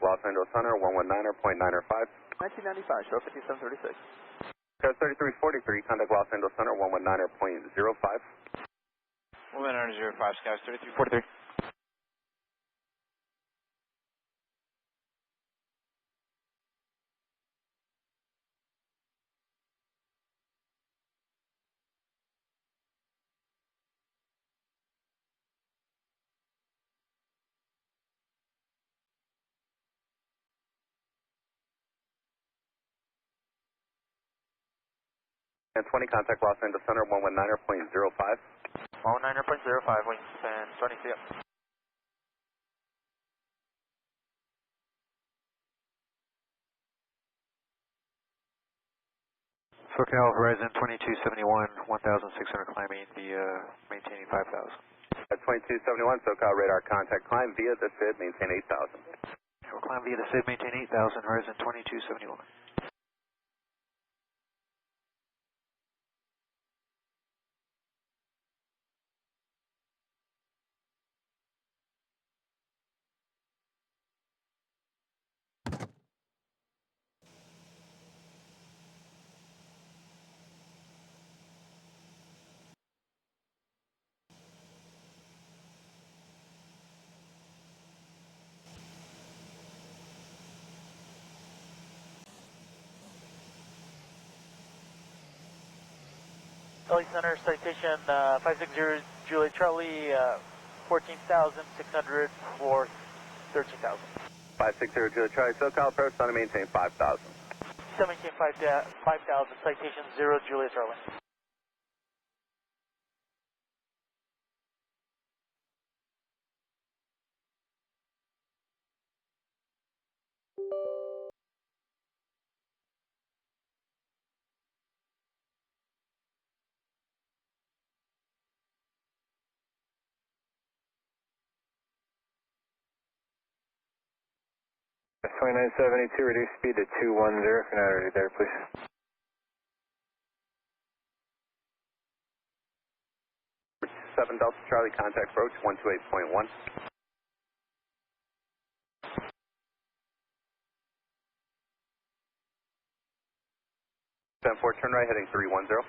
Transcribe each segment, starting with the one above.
Los Angeles Center, 119.905. 1995, show 5736. Code 3343, contact Los Angeles Center, 119.05. 119.05, skies 3343. And 20, contact Los Angeles Center, 119.05. 119.05, wingspan 20 CM. SoCal Horizon 2271, 1,600 climbing via maintaining 5,000. At 2271, SoCal radar contact, climb via the SID, maintain 8,000. We'll climb via the SID, maintain 8,000, Horizon 2271. LA Center, citation 560 Juliet Charlie, 14,600 for 13,000. 560 Juliet Charlie, SoCal approach, sun to maintain 5,000. 5,000, citation 0 Juliet Charlie. That's 2972, reduce speed to 210, if you're not already there, please. Seven Delta Charlie, contact approach 128.1. Stand 4, turn right, heading 310.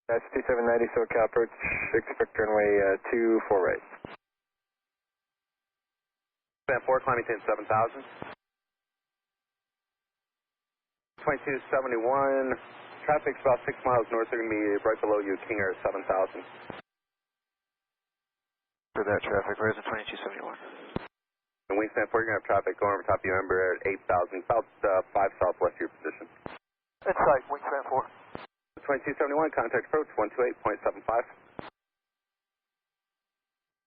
That's 2790, SoCal approach, expect runway 24 right. Stand 4, climbing 7,000. 2271, traffic's about 6 miles north, they're going to be right below you, King Air 7,000. For that traffic, Horizon 2271. And wingspan 4, you're going to have traffic going over top of you, Ember at 8,000, about 5 southwest of your position. Insight, wingspan 4. 2271, contact approach 128.75.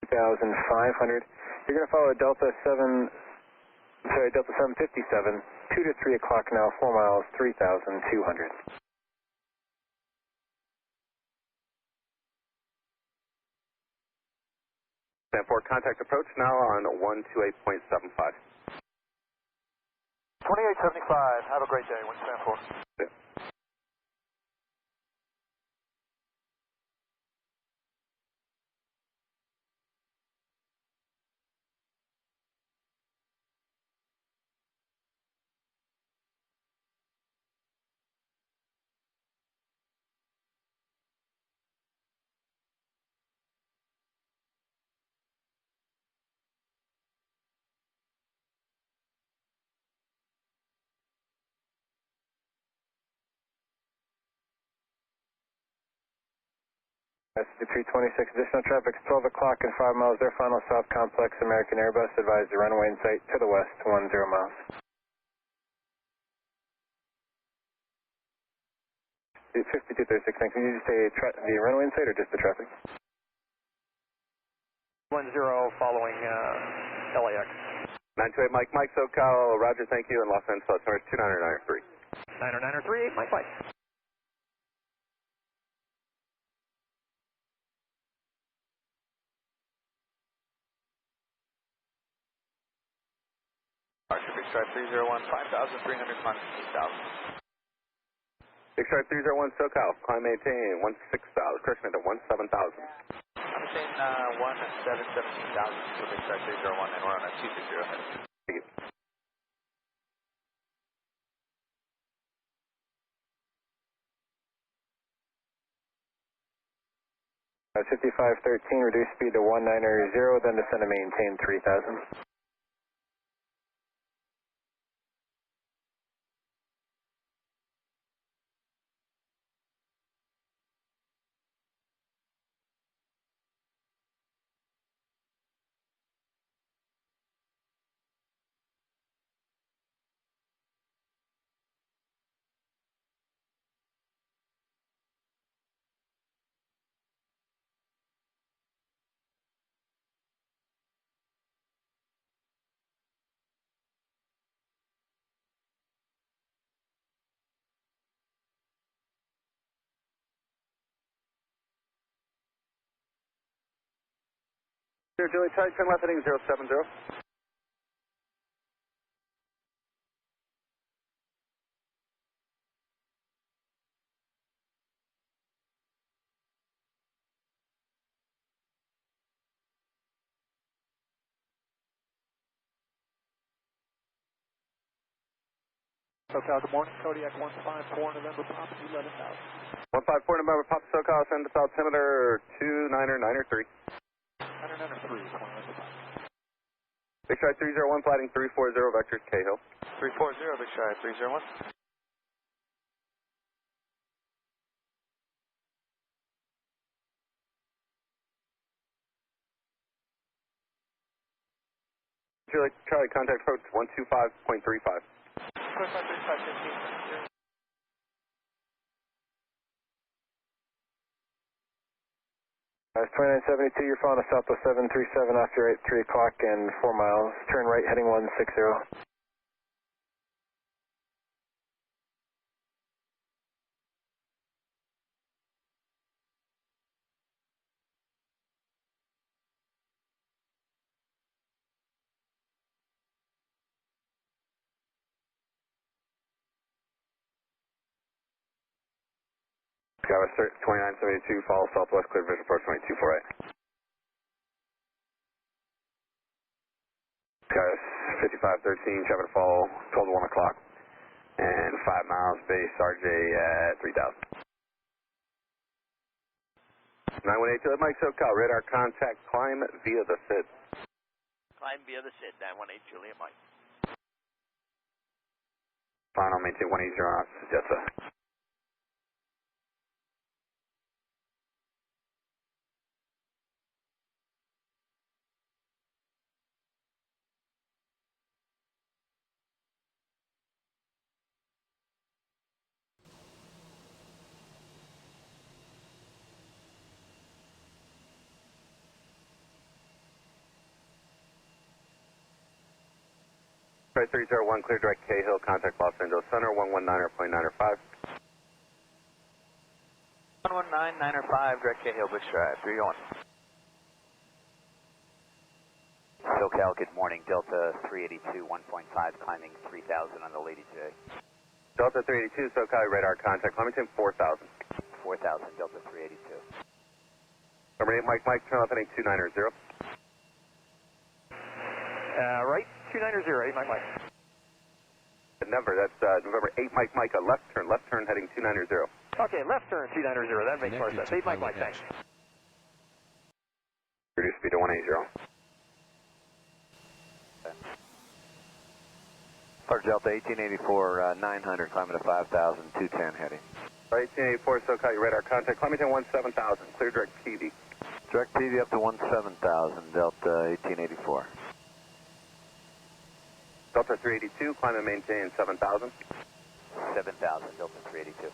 2,500. You're going to follow Delta 757, 2 to 3 o'clock now, 4 miles, 3,200. Stand 4, contact approach now on 128.75. 2875, have a great day, wingspan 4. Yeah. 326, additional traffic, 12 o'clock and 5 miles, their final south complex, American Airbus, advise the runway in sight to the west, 10 miles. 5236, thanks. Can you just say the runway in sight or just the traffic? 10 following LAX. 928 Mike, Mike, SoCal, Roger, thank you, and Los Angeles, number 29993. 90938, Mike, Mike. Big Stripe 301, 5,300, climb 6,000. Big Stripe 301 SoCal, climb maintain 16,000, correction to 17,000. I'm saying 17,000 for Big Stripe 301, and we're on a 260 ahead. Thank you. Uh, 5513, reduce speed to 190, then descend to maintain 3,000. Here, Julie, try turn left heading 070. SoCal, good morning. Kodiak 154 November, Pop 11,000. 154 November, Pop SoCal, send us altimeter 29993. 90903, November, Pop. Big Stripe 301, flighting 340, vectors Cahill. 340, Big Stripe 301. Julie, Charlie, contact approach 125.35. 2535, 15. It's 2972, you're following a Southwest 737 off your right, 3 o'clock and 4 miles. Turn right, heading 160. Skywest 2972, follow Southwest, clear visual approach 2248. Skywest 5513, traffic to fall 12 to 1 o'clock. And 5 miles, base RJ at 3,000. 918 Juliet Mike SoCal, radar contact, climb via the SID. Climb via the SID, 918 Juliet Mike. Final maintain 180 knots, yes sir. Right 301, clear direct Cahill, contact Los Angeles Center, 119.905. 119.905, direct Cahill, Big Stripe 301. SoCal, good morning. Delta 382, 1.5, climbing 3,000 on the Lady J. Delta 382, SoCal, radar contact, Clementine 4,000. 4,000, Delta 382. Number 8, Mike, turn left heading 290. Right, 290, Mike, Mike. The number, that's November 8, Mike, a left turn heading 290. Okay, left turn 290, that makes more sense. 8 Mike, Mike, thanks. Reduce speed to 180. Delta 1884, 900, climbing to 5,000, 210 heading. 1884 SoCal, your radar contact, climbing 10-17,000, clear direct TV. Direct TV up to 17,000, Delta 1884. Delta 382, climb and maintain 7,000. 7,000, Delta 382.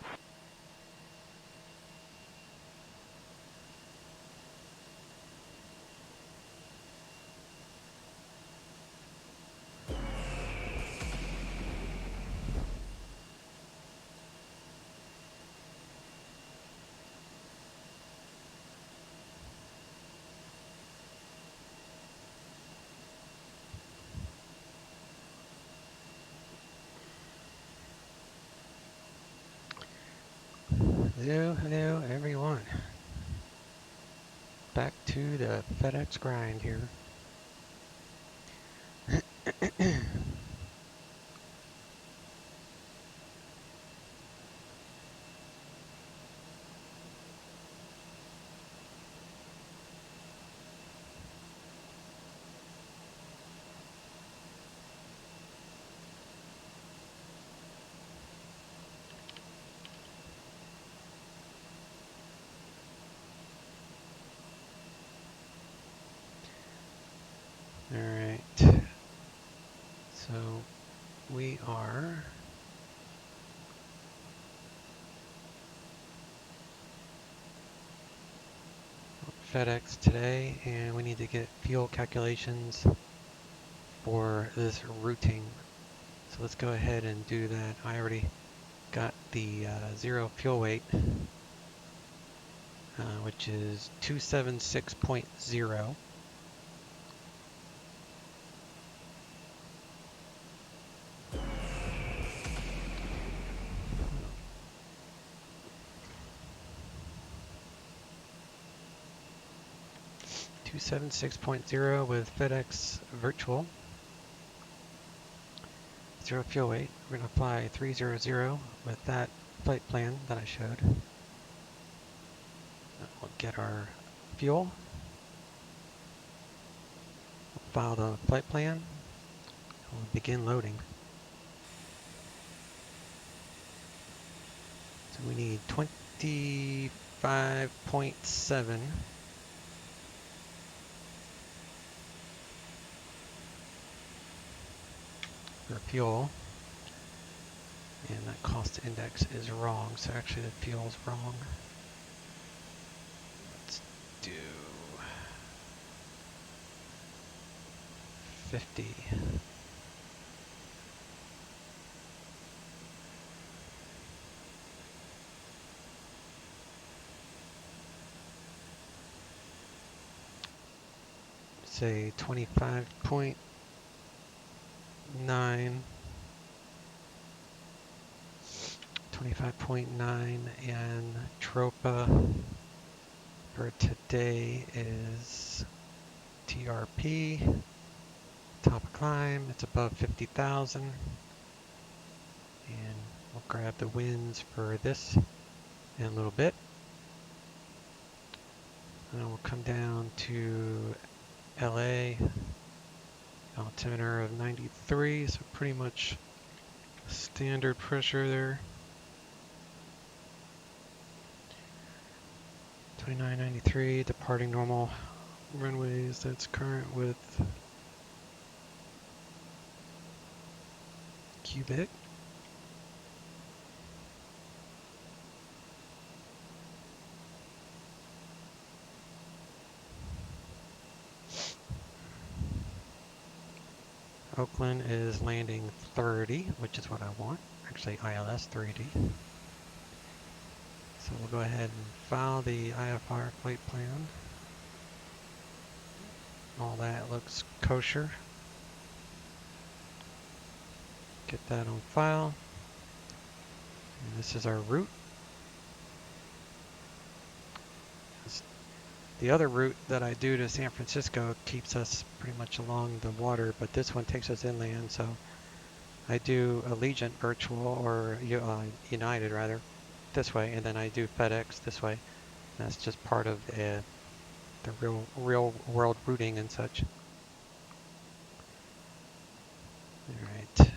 Hello everyone. Back to the FedEx grind here. Alright, so we are FedEx today, and we need to get fuel calculations for this routing. So let's go ahead and do that. I already got the zero fuel weight, which is 276.0. with FedEx Virtual. Zero fuel weight. We're going to fly 300 with that flight plan that I showed. We'll get our fuel. We'll file the flight plan. We'll begin loading. So we need 25.7. for fuel, and that cost index is wrong, so actually the fuel's wrong. Let's do 50. Say 25.9. 25.9, and Tropa for today is TRP, top of climb, it's above 50,000, and we'll grab the winds for this in a little bit. And then we'll come down to LA, altimeter of 93, so pretty much standard pressure there. 2993, departing normal runways, that's current with Cubic. Oakland is landing 30, which is what I want. Actually, ILS 3D. So we'll go ahead and file the IFR flight plan. All that looks kosher. Get that on file. And this is our route. The other route that I do to San Francisco keeps us pretty much along the water, but this one takes us inland, so I do Allegiant Virtual, or United rather, this way, and then I do FedEx this way. That's just part of the real world routing and such. Alright.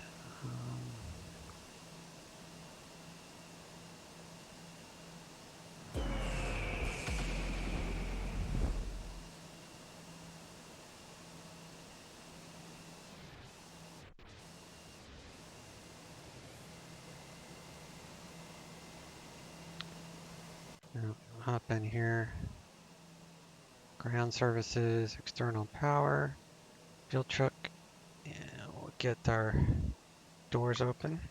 hop in here. Ground services, external power, fuel truck, and we'll get our doors open.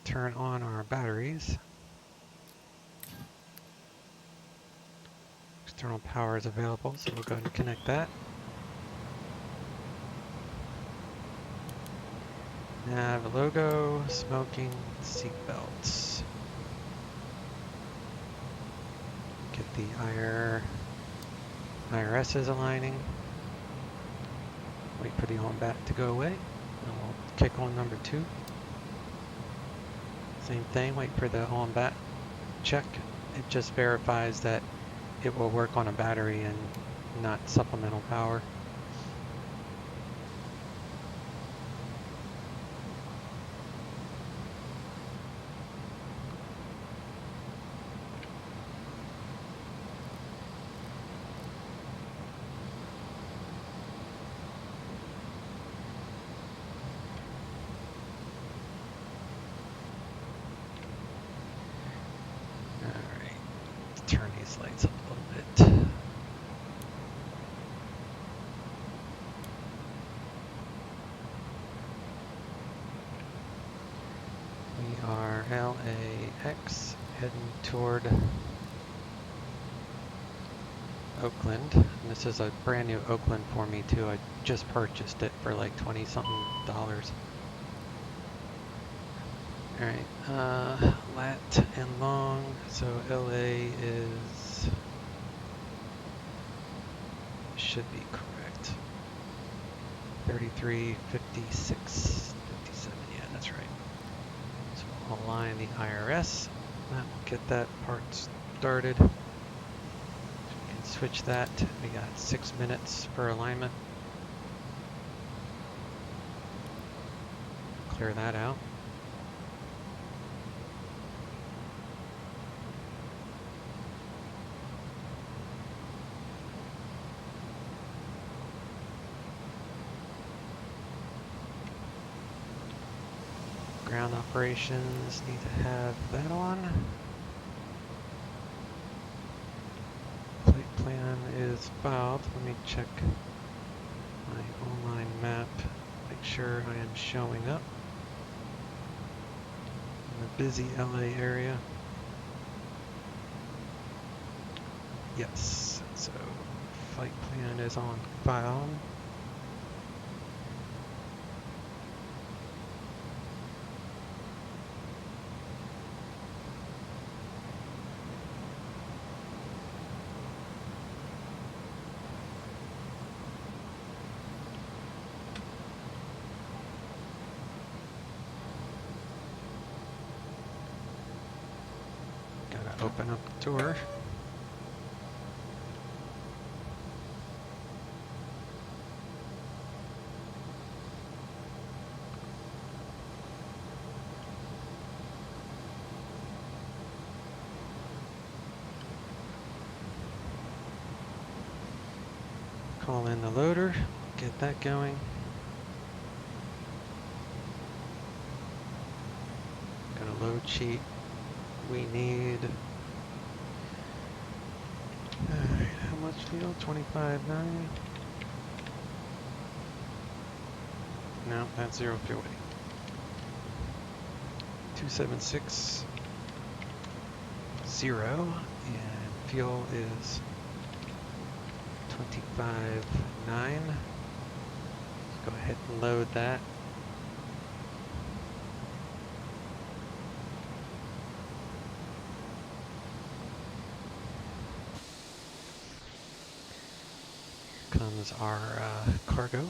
Turn on our batteries. External power is available, so we'll go ahead and connect that. Nav logo, smoking, seat belts. Get the IRS is aligning. Wait for the on-bat to go away. And we'll kick on number 2. Same thing, wait for the on-bat check. It just verifies that it will work on a battery and not supplemental power. Turn these lights up a little bit. We are LAX heading toward Oakland. And this is a brand new Oakland for me too. I just purchased it for like 20 something dollars. Alright, lat and long, so LA should be correct. 33, 56, 57, yeah, that's right. So we'll align the IRS, that will get that part started. So we can switch that, we got 6 minutes for alignment. Clear that out. Ground operations need to have that on. Flight plan is filed. Let me check my online map, make sure I am showing up in the busy LA area. Yes, so flight plan is on file. Gotta open up the tour. Call in the loader, get that going. Got a load sheet. We need, alright, how much fuel? 25.9. No, that's zero fuel. 276.0 and fuel is 25.9. Let's go ahead and load that. Here comes our cargo.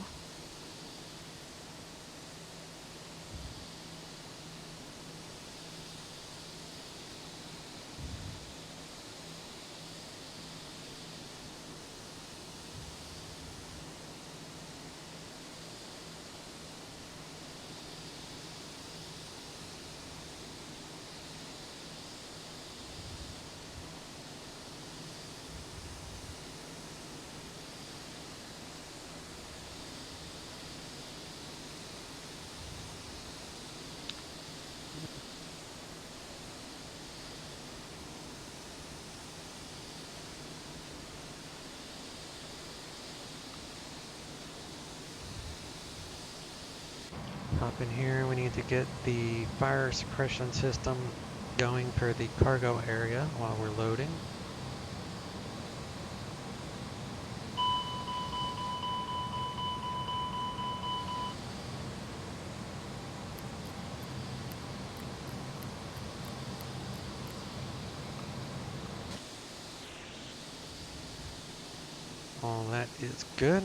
Stop in here. We need to get the fire suppression system going for the cargo area while we're loading. All that is good.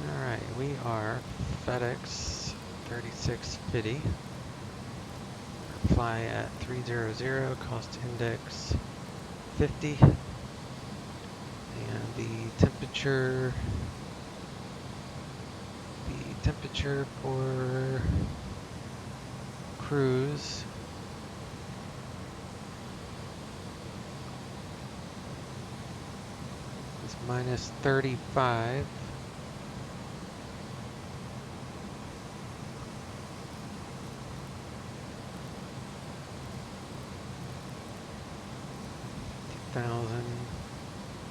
Alright, we are FedEx 3650. Fly at 300, cost index 50. And the temperature for cruise is minus 35.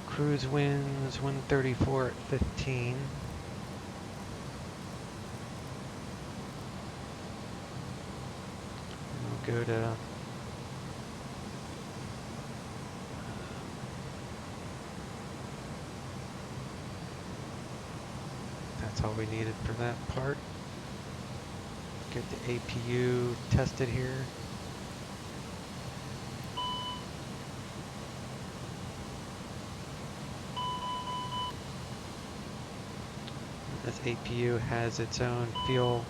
Cruise winds 134 at 15. We'll go to that's all we needed for that part. Get the APU tested here. This APU has its own fuel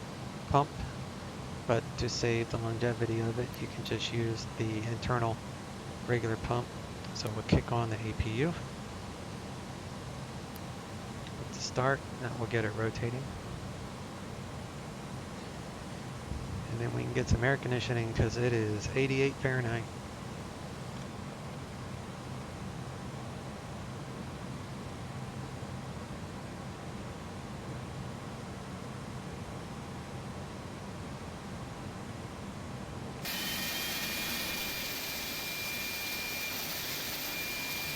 pump, but to save the longevity of it, you can just use the internal regular pump. So we'll kick on the APU. Let's start, now we'll get it rotating. And then we can get some air conditioning because it is 88 Fahrenheit.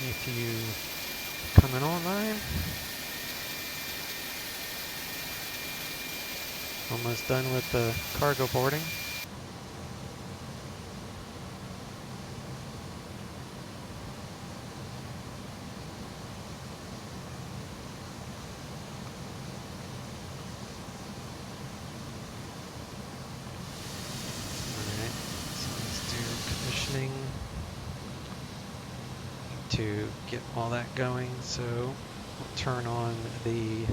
APU coming online. Almost done with the cargo boarding. Alright, so let's do commissioning to get all that going. So we'll turn on the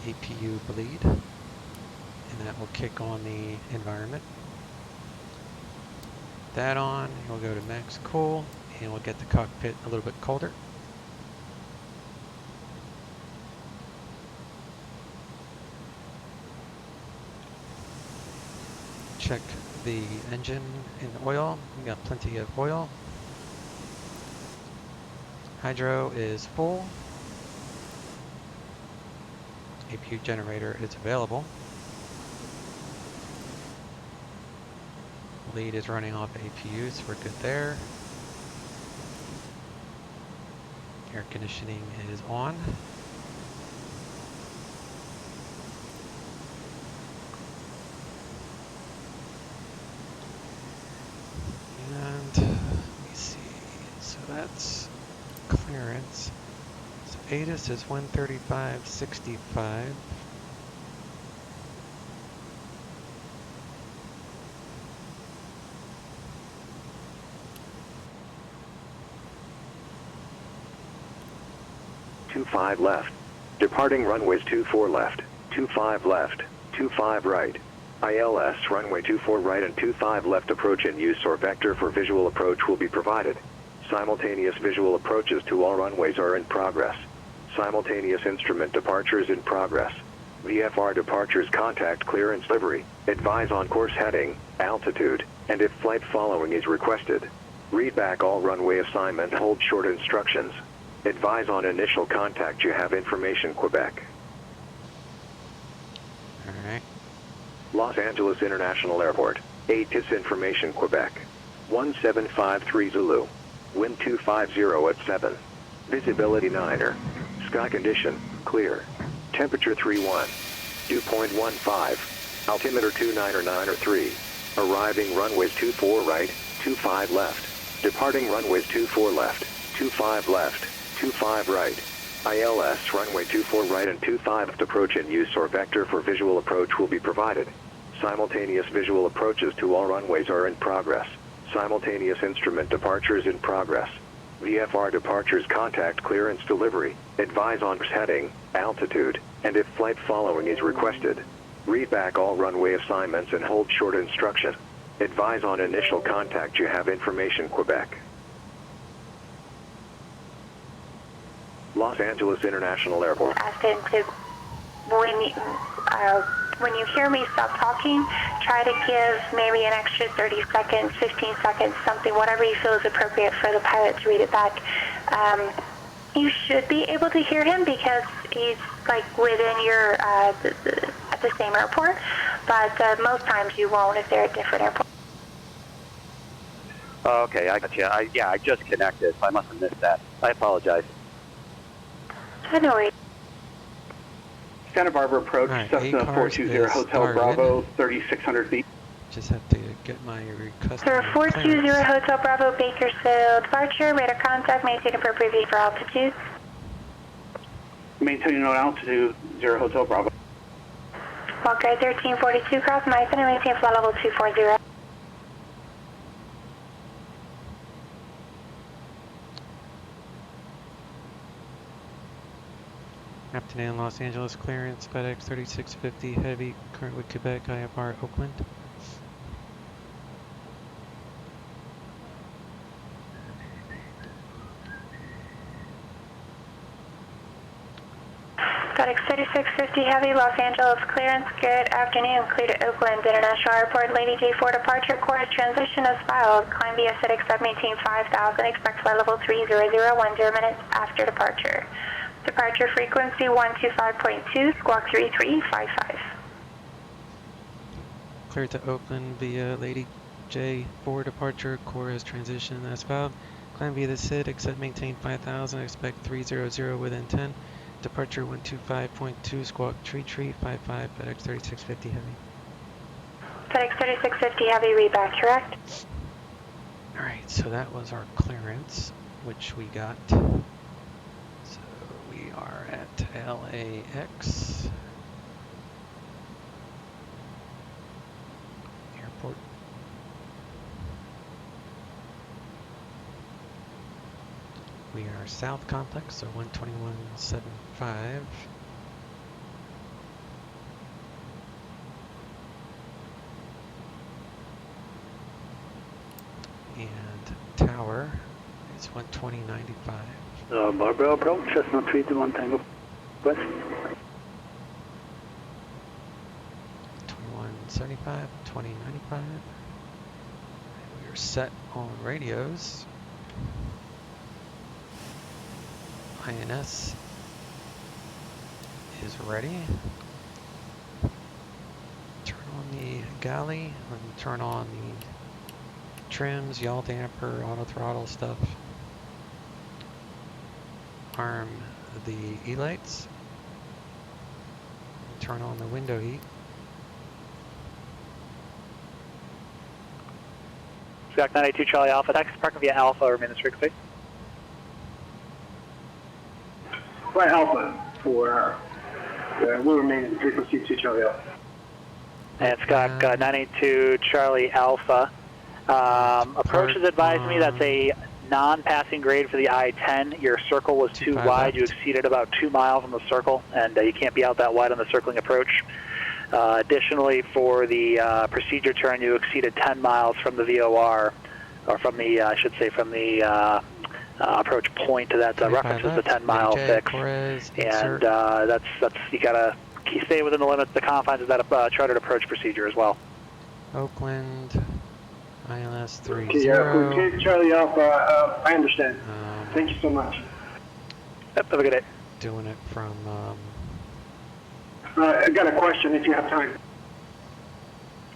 APU bleed, and that will kick on the environment. That on, and we'll go to max cool, and we'll get the cockpit a little bit colder. Check the engine and oil. We got plenty of oil. Hydro is full. APU generator is available. Lead is running off APU, so we're good there. Air conditioning is on. And let me see, so that's clearance. So ATIS is 135.65. Five left. Departing runways 24 left, 25 left, 25 right. ILS runway 24 right and 25 left approach in use or vector for visual approach will be provided. Simultaneous visual approaches to all runways are in progress. Simultaneous instrument departures in progress. VFR departures contact clearance livery. Advise on course heading, altitude, and if flight following is requested. Read back all runway assignment, hold short instructions. Advise on initial contact. You have information, Quebec. Alright. Los Angeles International Airport. ATIS information, Quebec. 1753 Zulu. Wind 250 at 7. Visibility 9er. Sky condition, clear. Temperature 31. Dew point 15. Altimeter 299 Arriving runways 24 right, 25 left. Departing runways 24 left, 25 left, 25 right. ILS runway 24 right and 25 left approach in use or vector for visual approach will be provided. Simultaneous visual approaches to all runways are in progress. Simultaneous instrument departures in progress. VFR departures contact clearance delivery. Advise on heading, altitude, and if flight following is requested. Read back all runway assignments and hold short instruction. Advise on initial contact you have information Quebec. Los Angeles International Airport. When you hear me stop talking, try to give maybe an extra 30 seconds, 15 seconds, something, whatever you feel is appropriate for the pilot to read it back. You should be able to hear him because he's like within your, at the same airport, but most times you won't if they're at different airports. Oh, okay, I got you. Yeah, I just connected, so I must have missed that. I apologize. No worries. Santa Barbara approach, right, Cessna 420 Hotel Bravo, 3600 feet. Just have to get my request. Sir, 420 Hotel Bravo, Bakersfield departure, radar contact, maintain appropriate view for altitude. Maintaining no altitude, 0 Hotel Bravo. Walk guide 1342, cross Mason and maintain flight level 240. Captain in Los Angeles, clearance, FedEx 3650, heavy, current with Quebec, IFR, Oakland. FedEx 3650 Heavy, Los Angeles clearance, good afternoon, clear to Oakland International Airport, Lady J4 departure, course transition as filed, climb via FedEx 718 5000, expect flight level 300, 10 minutes after departure. Departure frequency 125.2, squawk 3355. Cleared to Oakland via Lady J4 departure, core has transition as filed, climb via the SID, except maintain 5000, expect 300 within 10. Departure 125.2, squawk 3355, FedEx 3650 Heavy. FedEx 3650 Heavy, read back, correct? Alright, so that was our clearance, which we got. So we are at LAX. Airport. We are south complex, so 121.75. And tower is 120.95. Barbara approach, Cessna 321 Tango West. 21.75, 20.95. We are set on radios. INS is ready. Turn on the galley and turn on the trims, yaw damper, auto throttle stuff. Arm the E-lights. Turn on the window heat. Scout 982 Charlie Alpha, taxi parking via Alpha, remain this frequency. Flight Alpha for will remain in frequency 2 Charlie Alpha. And Scott 982 Charlie Alpha. Approach has advised me that's a non-passing grade for the I-10. Your circle was too wide. You exceeded about 2 miles on the circle, and you can't be out that wide on the circling approach. Additionally, for the procedure turn, you exceeded 10 miles from the VOR, or from the, I should say, from the approach point that references the 10-mile fix. And that's you gotta stay within the limits, the confines of that chartered approach procedure as well. Oakland, ILS 30. Okay, Charlie Alpha, I understand. Thank you so much. Yep, have a good day. Doing it from... I got a question if you have time.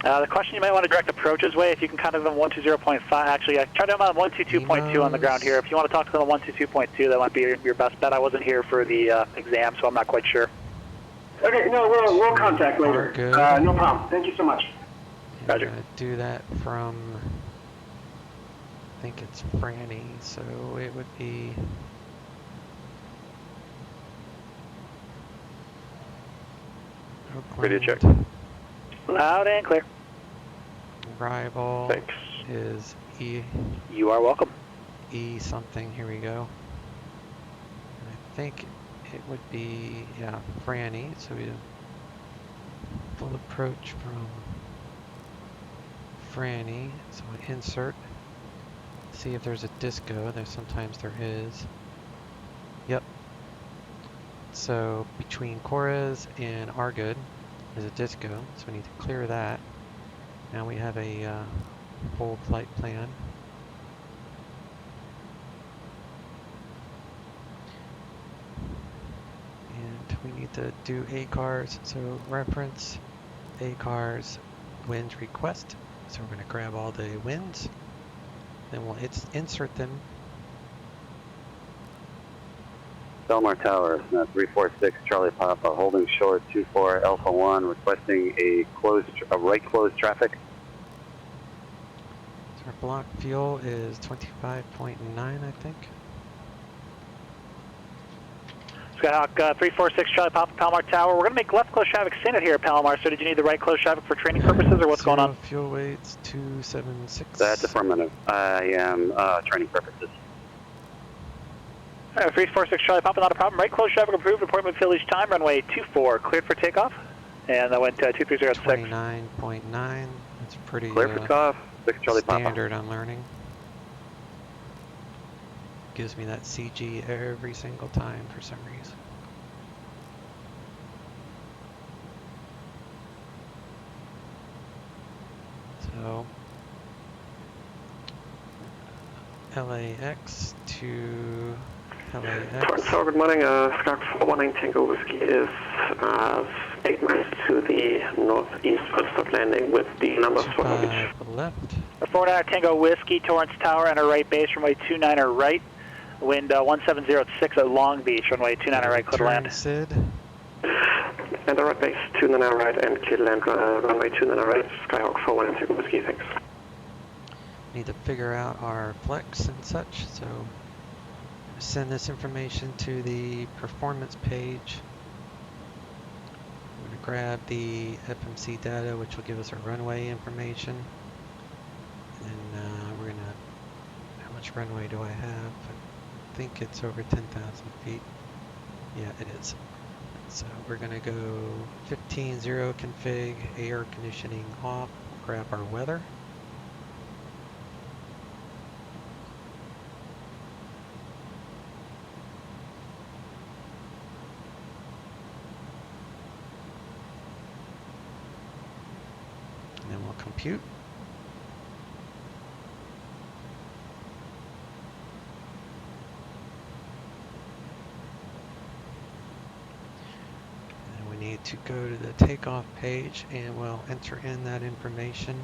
The question you might want to direct approaches way, if you can kind of them 120.5. Actually, I tried them on 122.2 on the ground here. If you want to talk to them on 122.2, that might be your best bet. I wasn't here for the exam, so I'm not quite sure. Okay, no, we'll contact later. Good. No problem. Thank you so much. I'm going to do that from, I think it's Franny, so it would be Oakland. Radio check. Loud and clear. Arrival Thanks. is E. You are welcome. E something, here we go. And I think it would be, yeah, Franny, so we full approach from Franny, so I insert, see if there's a disco, sometimes there is. Yep. So between Corres and Argood is a disco, so we need to clear that. Now we have a full flight plan. And we need to do ACARS, so reference ACARS wind request. So we're going to grab all the winds, then we'll insert them. Belmar Tower, 346 Charlie Papa, holding short 24 Alpha 1, requesting a right closed traffic. So our block fuel is 25.9, I think. Skyhawk 346 Charlie Papa, Palomar Tower. We're going to make left close traffic standard here at Palomar, so did you need the right close traffic for training purposes, or what's going on? Fuel weights 276. That's affirmative. I am training purposes. 346 Charlie Papa, not a problem. Right close traffic approved, appointment field each time, runway 24, cleared for takeoff. And that went 2306. 29.9, that's pretty Clear for takeoff, 6 Charlie standard Papa. I'm learning. Gives me that CG every single time for some reason. So LAX to LAX. So good morning, Skyhawk 419 Tango Whiskey is 8 miles to the northeast of stop landing with the numbers for luggage. Left. 49 Tango Whiskey, Torrance Tower, enter right base, runway 29 right. Wind 1706 at Long Beach, runway 29 right, clear to land. Sid. Enter right base, 29 right, and clear to land, runway 29 right, Skyhawk 419 Tango Whiskey, thanks. Need to figure out our flex and such, so send this information to the performance page. I'm going to grab the FMC data, which will give us our runway information. And then we're going to, how much runway do I have? I think it's over 10,000 feet. Yeah, it is. So we're going to go 15.0 config, air conditioning off, grab our weather. And then we'll compute. Need to go to the takeoff page and we'll enter in that information.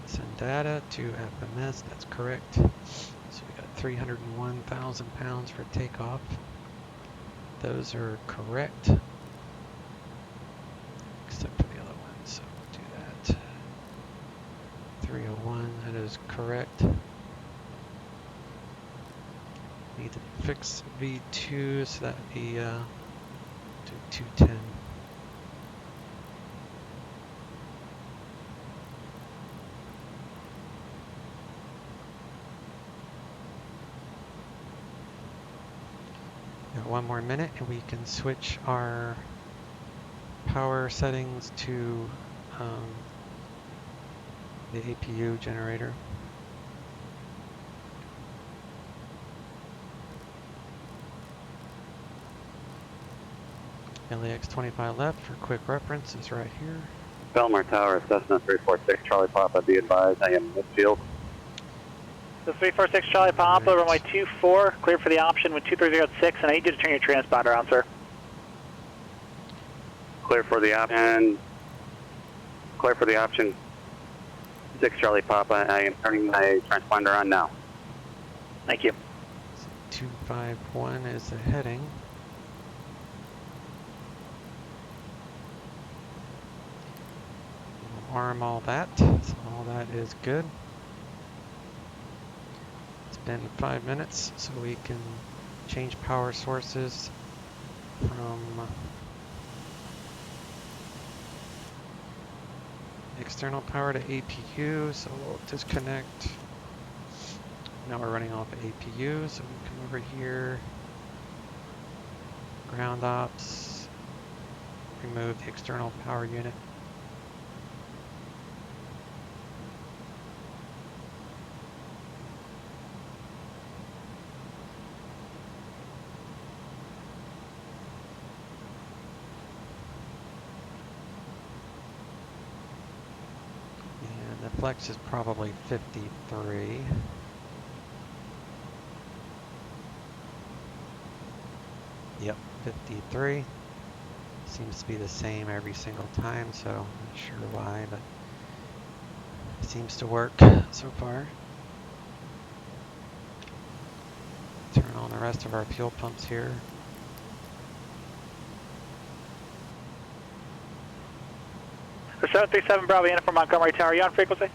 Send data to FMS, that's correct. So we got 301,000 pounds for takeoff. Those are correct. Except for the other one, so we'll do that. 301, that is correct. Need to fix V2, so that would be 210. Got one more minute and we can switch our power settings to the APU generator. LAX 25 left for quick reference is right here. Belmar Tower, Cessna 346 Charlie Papa, be advised, I am midfield. So 346 Charlie Papa, runway 24, clear for the option with 2306, and I need you to turn your transponder on, sir. Clear for the option, clear for the option 6 Charlie Papa. I am turning my transponder on now. Thank you. 251 is the heading. We'll arm all that, so all that is good. It's been 5 minutes, so we can change power sources from external power to APU, so we'll disconnect. Now we're running off APU, so we come over here, ground ops, remove the external power unit. And the flex is probably 53. Yep, 53. Seems to be the same every single time, so I'm not sure why, but it seems to work so far. Turn on the rest of our fuel pumps here. For 737 Bravo Uniform Montgomery Tower, you on frequency?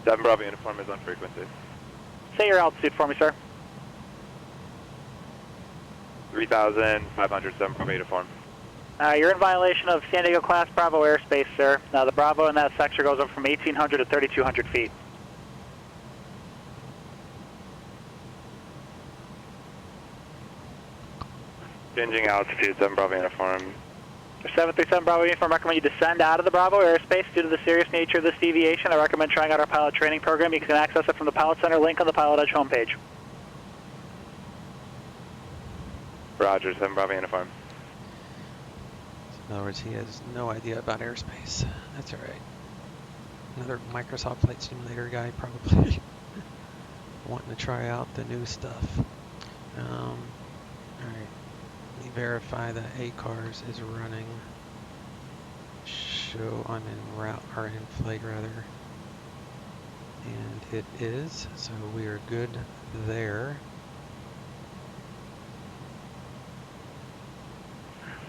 7 Bravo Uniform is on frequency. Say your altitude for me, sir. 3,500, 7 Bravo Uniform. You're in violation of San Diego Class Bravo airspace, sir. Now, the Bravo in that sector goes up from 1,800 to 3,200 feet. Changing altitude, 7 Bravo Uniform. 737 Bravo Uniform, recommend you descend out of the Bravo airspace due to the serious nature of this deviation. I recommend trying out our pilot training program. You can access it from the Pilot Center link on the PilotEdge homepage. Roger, 7 Bravo Uniform. In other words, he has no idea about airspace. That's alright. Another Microsoft Flight Simulator guy probably wanting to try out the new stuff. Alright. Let me verify that A-Cars is running. Show I'm en route, or in flight rather. And it is, so we are good there.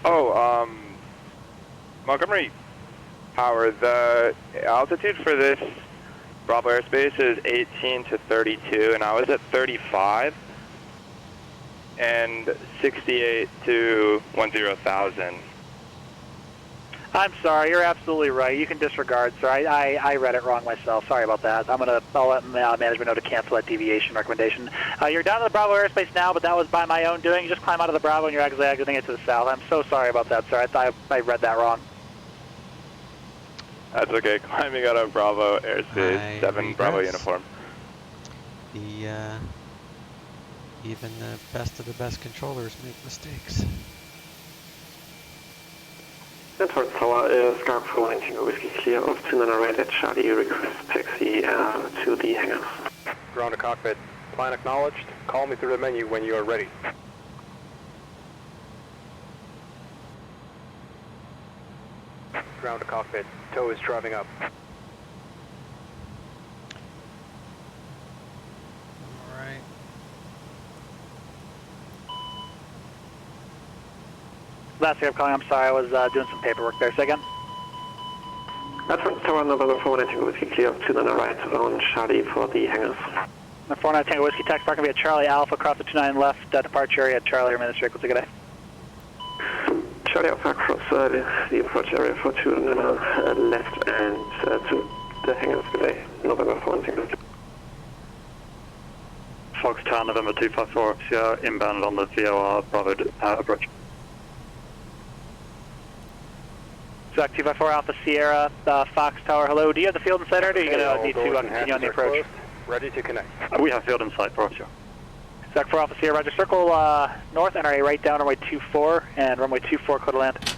Oh, Montgomery Power, the altitude for this Bravo airspace is 18 to 32, and I was at 35 and 68 to 10,000. I'm sorry, you're absolutely right. You can disregard, sir. I read it wrong myself. Sorry about that. I'll let management know to cancel that deviation recommendation. You're down to the Bravo airspace now, but that was by my own doing. You just climb out of the Bravo and you're actually exiting it to the south. I'm so sorry about that, sir. I read that wrong. That's okay. Climbing out of Bravo airspace, 7 Bravo Uniform. Even the best of the best controllers make mistakes. Network Tower is Scarp 419 Whiskey clear of 29 right at Charlie, request taxi to the hangar. Ground to cockpit, plan acknowledged. Call me through the menu when you are ready. Ground to cockpit, tow is driving up. Alright. Last thing I'm calling, I'm sorry, I was doing some paperwork there. Say again? Network Tower November 419 Whiskey clear of 29 right on Charlie for the hangars. 49 Tango Whiskey Tax Park, going to be at Charlie Alpha, across the 29 left, departure area at Charlie, Administrator. What's it good day? Charlie Alpha across the approach area for 29 left and to the hangars. Good day. November 419. Foxtown, November 254, FCR, inbound on the VOR Bravo approach. Zach 254 Alpha Sierra, Fox Tower, hello. Do you have the field in sight, or do you need to continue on the approach? Ready to connect. We have field in sight for FCR. Zach 4 Alpha Sierra, Roger. Circle north, NRA right down runway 24, and runway 24, clear to land.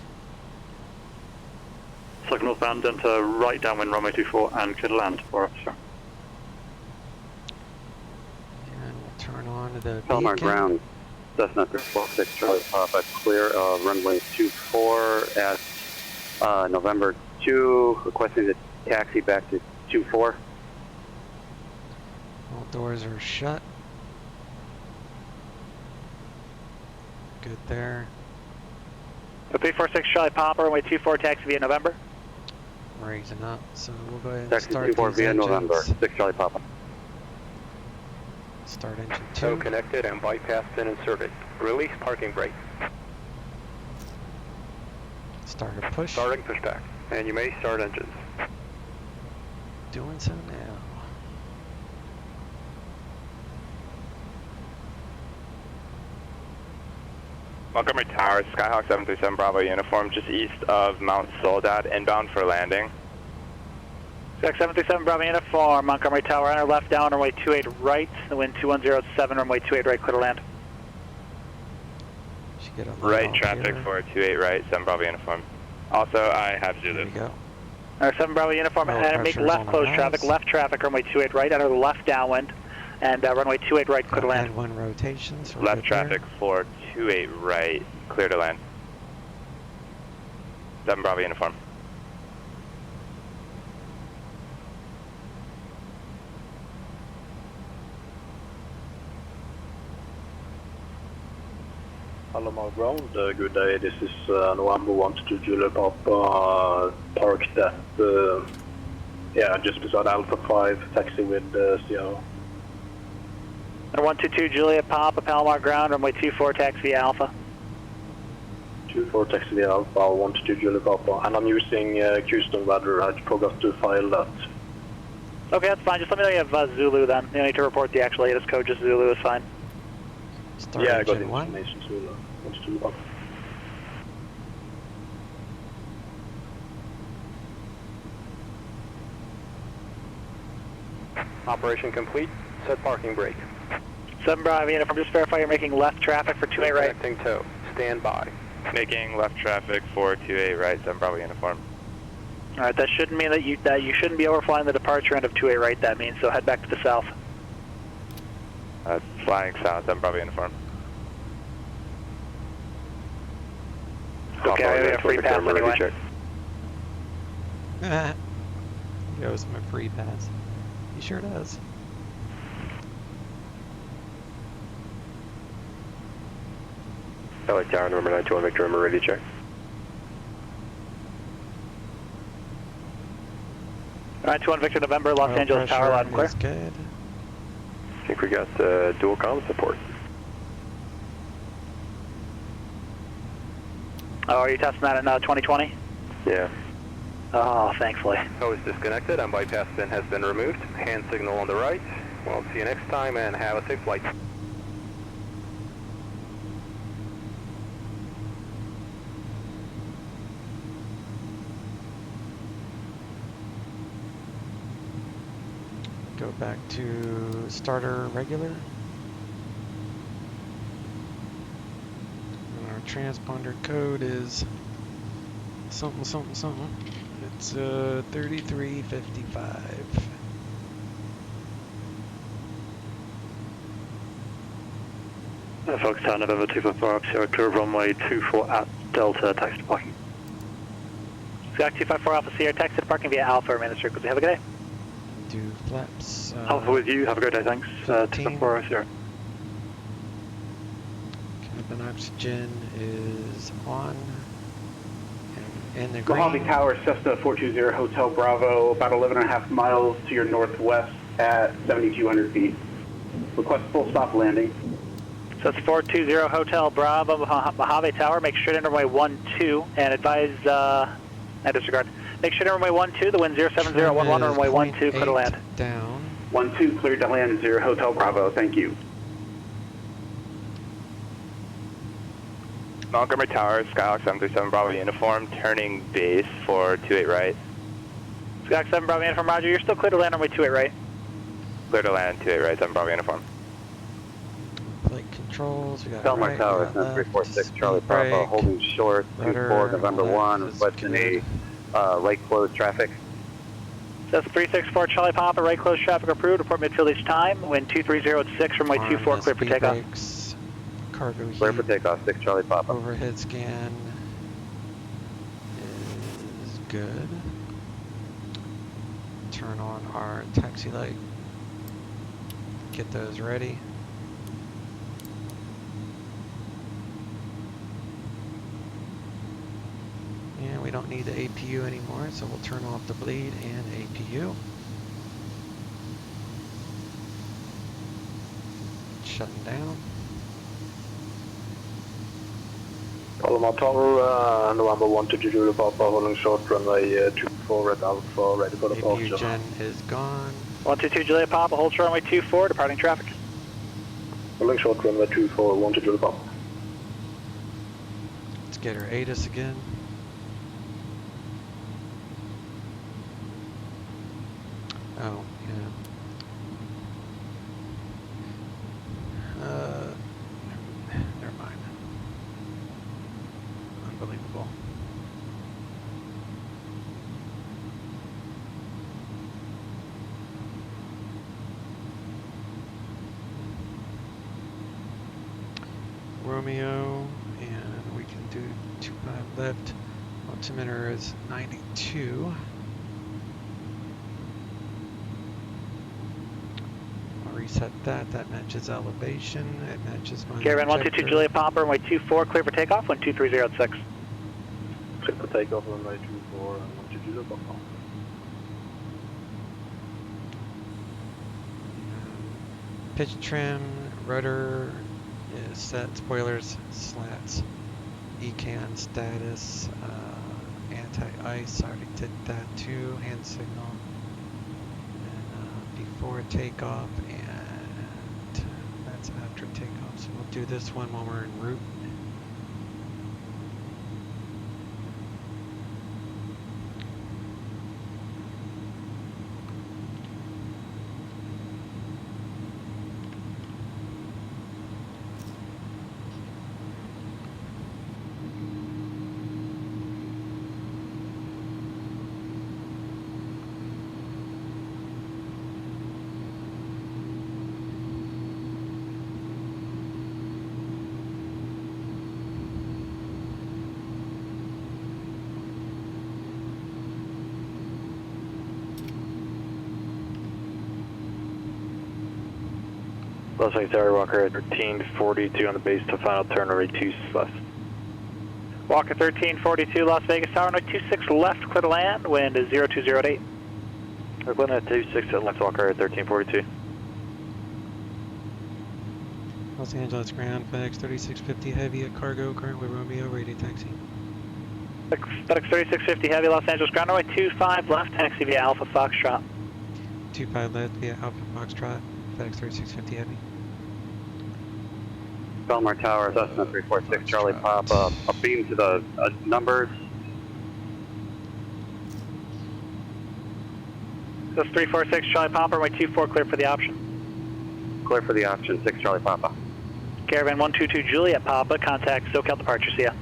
Circle northbound, into right downwind runway 24, and clear to land for FCR. And we'll turn on to the Palomar beacon. ground, Cessna 346 Charlie Papa, clear of runway 24 at November 2, requesting the taxi back to 24. All doors are shut. Good there. So 346 Charlie Papa, runway 24, taxi via November. Raising up, so we'll go ahead and Taxi start 24 these via engines. November, 6 Charlie Papa. Start engine 2. So connected and bypass pin inserted. Release parking brake. Start a push. Starting pushback. And you may start engines. Doing so now. Montgomery Tower, Skyhawk 737 Bravo uniform, just east of Mount Soledad, inbound for landing. Skyhawk 737 Bravo uniform, Montgomery Tower, enter left down, runway 28 right, the wind 2107, runway 28 right, clear to land. Should get on the Right wall traffic here. for 28 right, 7 Bravo uniform. Also, I have Zulu. There we go. Alright, 7 Bravo uniform, enter, make left close traffic, runway 28 right, enter left downwind, and runway 28 right, clear to land. And 1 rotation, so Left traffic for 28 right, clear to land. 7 Bravo uniform. Palomar ground, good day, this is November 122 Juliet Papa, parked at, just beside Alpha 5, taxi with CO. 122 Juliet Papa, Palomar ground, runway 24, taxi via Alpha. 24 taxi via Alpha, 122 Juliet Papa, and I'm using Houston weather, I forgot to file that. Okay, that's fine, just let me know you have Zulu then. You don't need to report the actual latest code, just Zulu is fine. Start yeah, I got engine 1. information, Zulu, 122 Papa. Operation complete. Set parking brake. 7 Bravo uniform, just verify you're making left traffic for 28 right. Connecting tow. Stand by. Making left traffic for 28 right, 7 Bravo uniform. Alright, that shouldn't mean that you shouldn't be overflying the departure end of 28 right, that means, so head back to the south. Flying south, 7 Bravo uniform. Okay, I have a free pass anyway. He owes him a free pass. He sure does. LA Tower, number 91, Victor, number ready check. Alright, 21 Victor November, Los Oil Angeles Tower, loud and clear. Good. I think we got dual comm support. Oh, are you testing that in 2020? Yeah. Oh, thankfully. Tow is disconnected and bypass pin has been removed. Hand signal on the right. Well, see you next time and have a safe flight. Go back to starter regular. And our transponder code is something, something, something. It's 3355. Fox Tower, November 254 up Sierra, clear runway 24 at Delta, taxi to parking. Skyhawk 254 Alpha Sierra, taxi to parking via Alpha, remain in the circle. Have a good day. Do flaps. Alpha with you, have a good day, thanks. 254 Sierra. Cabin oxygen is on. And in the green. Mojave Tower, Cessna 420 Hotel Bravo, about 11.5 miles to your northwest at 7,200 feet. Request full stop landing. So it's 420 Hotel Bravo, Mojave Tower. Make sure to enter runway 12 and advise, I disregard. Make sure to enter runway 12, the wind 07011, runway 12, clear to land. Down. 12, cleared to land, 0 Hotel Bravo, thank you. Montgomery Tower, Skyhawk 737 Bravo uniform, turning base for 28 right. Skyhawk 7 Bravo uniform, roger. You're still clear to land runway 28 right. Clear to land, 28 right, 7 Bravo uniform. Flight controls, we got Palomar right, Tower, we got 346 left, Charlie Papa, brake, holding short, rudder, 24 November left 1, is requesting good. a right closed traffic. That's 364 Charlie Papa, right close traffic approved. Report midfield each time. Wind 2306, runway 24, clear for takeoff. Brakes, cargo Clear for heat, takeoff, 6 Charlie Papa. overhead scan good. Turn on our taxi light. Get those ready. And we don't need the APU anymore, so we'll turn off the bleed and APU. Shutting down. Palomar Tower, November 1 to Julia Papa, holding short, runway 24, Red Alpha, ready for departure. APU gen is gone. 122 Juliet Papa, hold short runway 24, departing traffic. Holding short, runway 24, 1 to Julia Papa. Let's get her ATIS again. Oh, yeah. Never mind. Unbelievable. Romeo, and we can do 25 left. Altimeter is 92. Reset that. That matches elevation. It matches my Caravan 122 Juliet Papa, runway 24, clear for takeoff, 12306. Clear for takeoff, runway 24, and 1 to Juliet Papa. Pitch trim, rudder is set, spoilers, slats, ECAN status, anti-ice, I already did that too, hand signal, and before takeoff, and that's after takeoff, so we'll do this one while we're en route. Los Angeles Tower, Walker 1342 on the base to final turn, runway 26 left. Walker 1342, Las Vegas Tower, runway 26 left, clear to land, wind is 0208. Oakland at 26 at left, Walker 1342. Los Angeles ground, FedEx 3650 heavy at cargo, current with Romeo, radio taxi. FedEx 3650 heavy, Los Angeles ground, runway 25 left, taxi via Alpha Foxtrot. 25 left via Alpha Foxtrot, FedEx 3650 heavy. Belmar Tower, Cessna 346, Charlie Papa, a beam to the numbers. So it's 346 Charlie Papa, runway 24, clear for the option. Clear for the option, 6 Charlie Papa. Caravan 122 Juliet Papa, contact SoCal departure, see ya.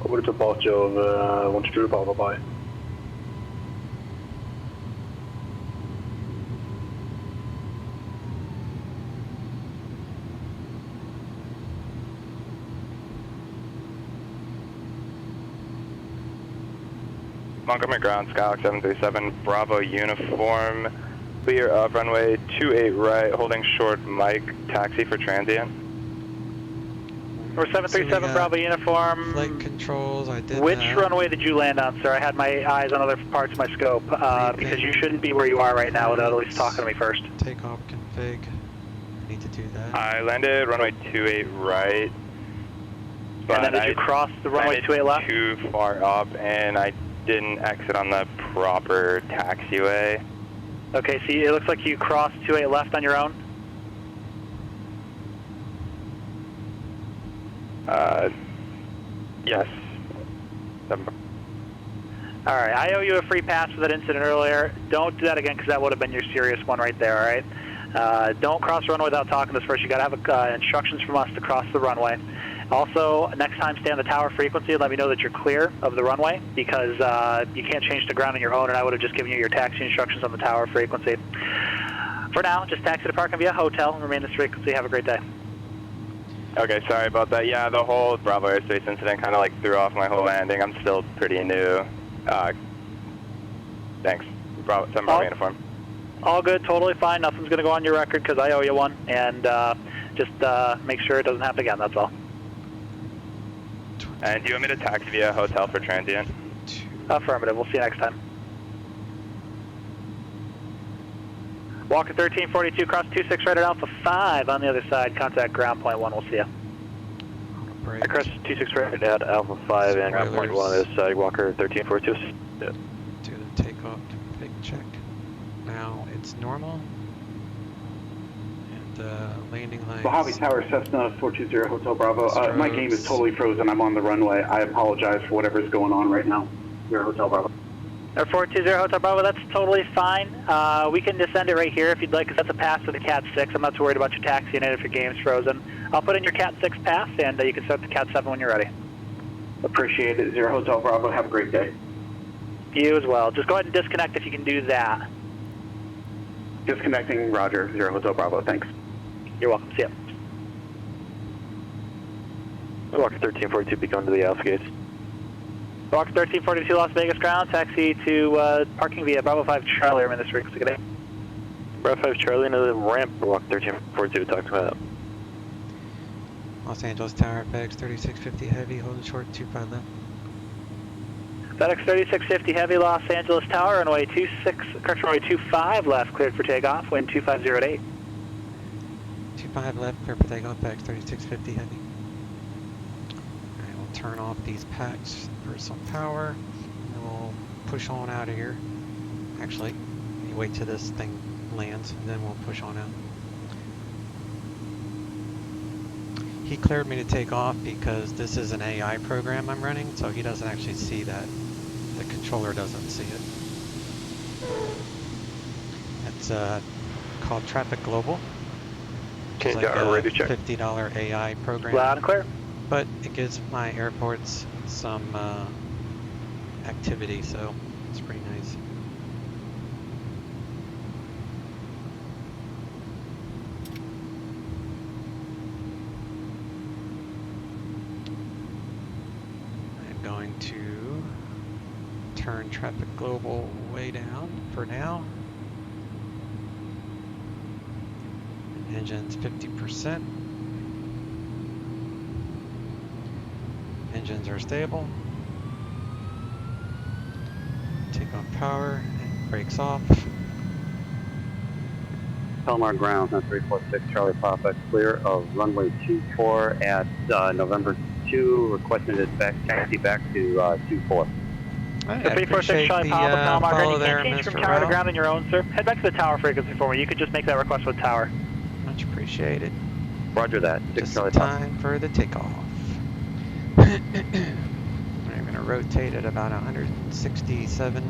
Over to departure of 1 to Juliet Papa, bye. Montgomery ground, Skyhawk 737, Bravo uniform, clear of runway 28 right, holding short Mike, taxi for transient. Or 737 So Bravo uniform. Flight controls, I did Which that. runway did you land on, sir? I had my eyes on other parts of my scope, because you shouldn't be where you are right now without at least talking to me first. Takeoff config. I need to do that. I landed runway 28 right. And then did you cross the runway 28 left? Too far up, and I didn't exit on the proper taxiway. Okay, see, it looks like you crossed 28 left on your own. Yes. Alright, I owe you a free pass for that incident earlier. Don't do that again, because that would have been your serious one right there, alright? Don't cross the runway without talking to us first. You got to have instructions from us to cross the runway. Also, next time stay on the tower frequency and let me know that you're clear of the runway, because you can't change the ground on your own, and I would have just given you your taxi instructions on the tower frequency. For now, just taxi to parking via hotel and remain this frequency. Have a great day. Okay, sorry about that. Yeah, the whole Bravo airspace incident kind of like threw off my whole landing. I'm still pretty new. Thanks. 7 Bravo uniform. All good, totally fine. Nothing's going to go on your record because I owe you one. And just make sure it doesn't happen again, that's all. And do you want me to taxi via hotel for transient? Affirmative. We'll see you next time. Walker 1342, cross 26 right at Alpha 5 on the other side. Contact ground point 1. We'll see you. Cross 26 right at Alpha 5 and ground point 1 on the other side. Walker 1342. Do the takeoff, big check. Now it's normal. And landing lights. Mojave Tower, Cessna 420 Hotel Bravo. My game is totally frozen. I'm on the runway. I apologize for whatever's going on right now. Zero Hotel Bravo. 420 Hotel Bravo, that's totally fine. We can descend it right here if you'd like, because that's a pass for the Cat 6. I'm not too worried about you taxiing it if your game's frozen. I'll put in your Cat 6 pass, and you can start the Cat 7 when you're ready. Appreciate it. Zero Hotel Bravo. Have a great day. You as well. Just go ahead and disconnect if you can do that. Disconnecting, Roger. Zero Hotel Bravo. Thanks. You're welcome. See ya. Walker 1342, be going to the Alpha gates. Walker 1342 Las Vegas ground, taxi to parking via Bravo 5 Charlie. I'm in this frequency. Good day. Bravo 5 Charlie into the ramp for Walker 1342, talk to me about. Los Angeles Tower, FedEx 3650 Heavy, holding short 25 left. FedEx 3650 Heavy, Los Angeles Tower, runway 25 left, cleared for takeoff, wind 250 at 8. 25 left, cleared for takeoff, FedEx 3650 Heavy. Alright, we'll turn off these packs for some power, and then we'll push on out of here. Actually, you wait till this thing lands, and then we'll push on out. He cleared me to take off because this is an AI program I'm running, so he doesn't actually see that. The controller doesn't see it. It's called Traffic Global. It's like a $50 AI program. Loud and clear. But it gives my airports some activity, so it's pretty nice. Going to turn Traffic Global way down for now. Engine's 50%. Engines are stable. Take on power and brakes off. Palomar ground, 346 Charlie Papa, clear of runway 24 at November 2, requesting it back, taxi back to 24. The 346 Charlie Papa, Palomar ground, you can't change from tower to ground on your own, sir. Head back to the tower frequency for me. You could just make that request with tower. Much appreciated. Roger that. Just time for the takeoff. I'm going to rotate at about 167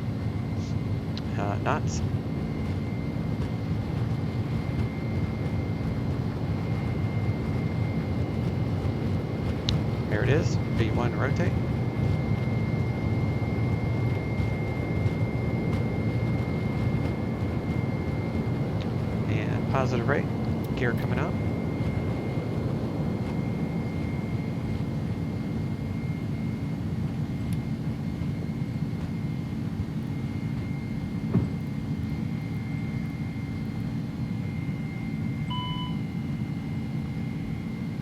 knots. There it is, V1 rotate. And positive rate, gear coming up.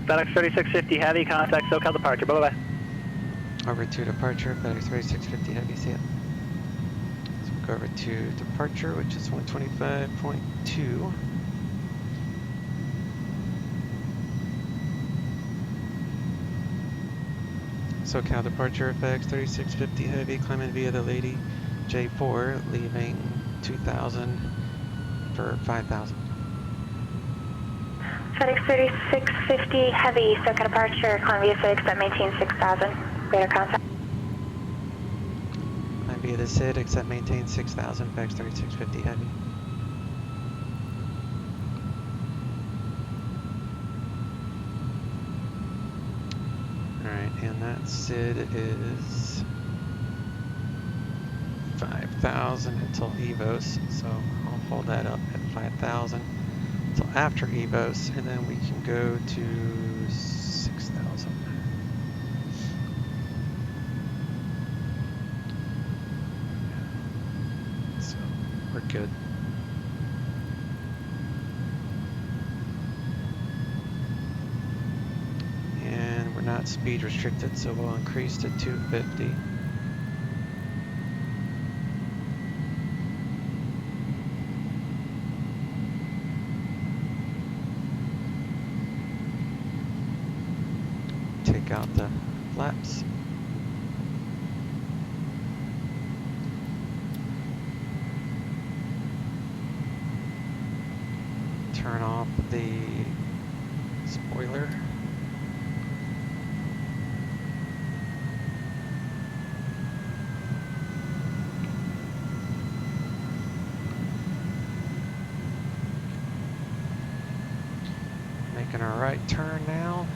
FedEx 3650 Heavy, contact SoCal departure. Bye-bye. Over to departure, FedEx 3650 Heavy, see ya. So we'll go over to departure, which is 125.2. SoCal departure, FedEx 3650 Heavy, climbing via the Lady J4, leaving 2000 for 5000. FedEx 3650 Heavy, SoCal departure, Columbia 6 at maintain 6000. Radar contact. Climb via the SID, except maintain 6000, FedEx 3650 Heavy. Alright, and that SID is 5000 until EVOS, so I'll hold that up at 5000 until after EVOS, and then we can go to 6000. good. And we're not speed restricted, so we'll increase to 250. Take out the flaps. Turn off the spoiler. Making our right turn now.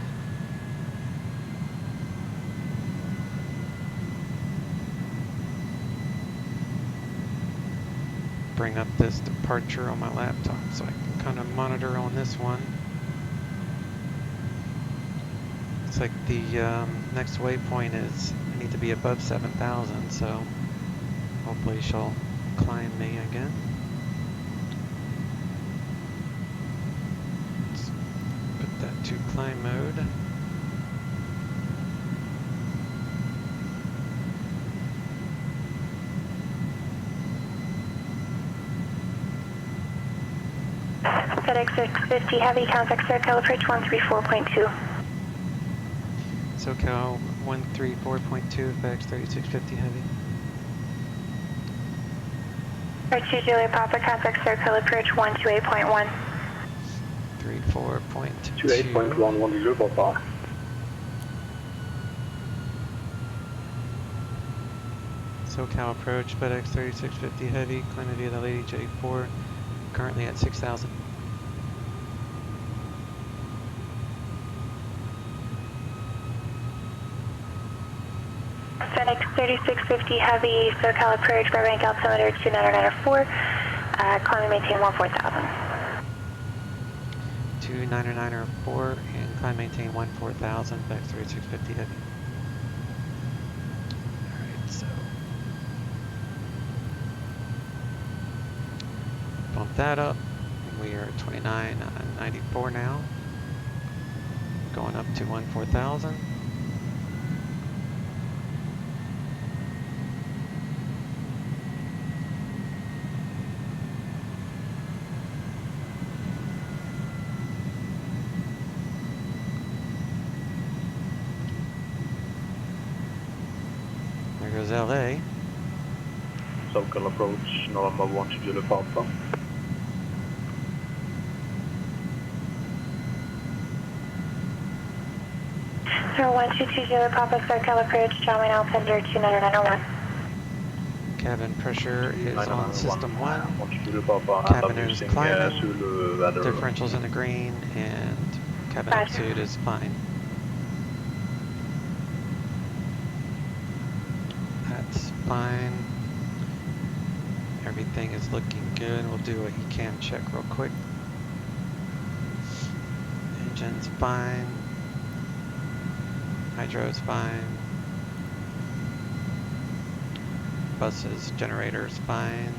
Bring up this departure on my laptop so I can kind of monitor on this one. It's like the next waypoint is I need to be above 7,000, so hopefully she'll climb me again. Let's put that to climb mode. FedEx 650 Heavy, contact SoCal approach 134.2. SoCal 134.2, FedEx 3650 Heavy. Approach Julia Papa, contact SoCal approach 128.1. 34.2. 28.1, Julia Papa. SoCal approach, FedEx 3650 Heavy, climbing via the Lady J4, currently at 6,000. FedEx 3650 Heavy, SoCal approach, Burbank altimeter 29904, climbing maintain 14,000. 29904 and climb maintain 14,000, FedEx 3650 Heavy. Alright, so bump that up. We are at 2994 now. Going up to 14,000. There goes LA. SoCal approach, November 1 to Julia Papa. Sir 122 Julia Papa, SoCal approach, Charlie altimeter 29901. Cabin pressure is on system 1. Papa, Cabin is climbing. Zulu weather. Differentials in the green, and cabin altitude is fine. That's fine. Everything is looking good. We'll do a ECAM check real quick. Engine's fine. Hydro's fine. Buses, generators fine.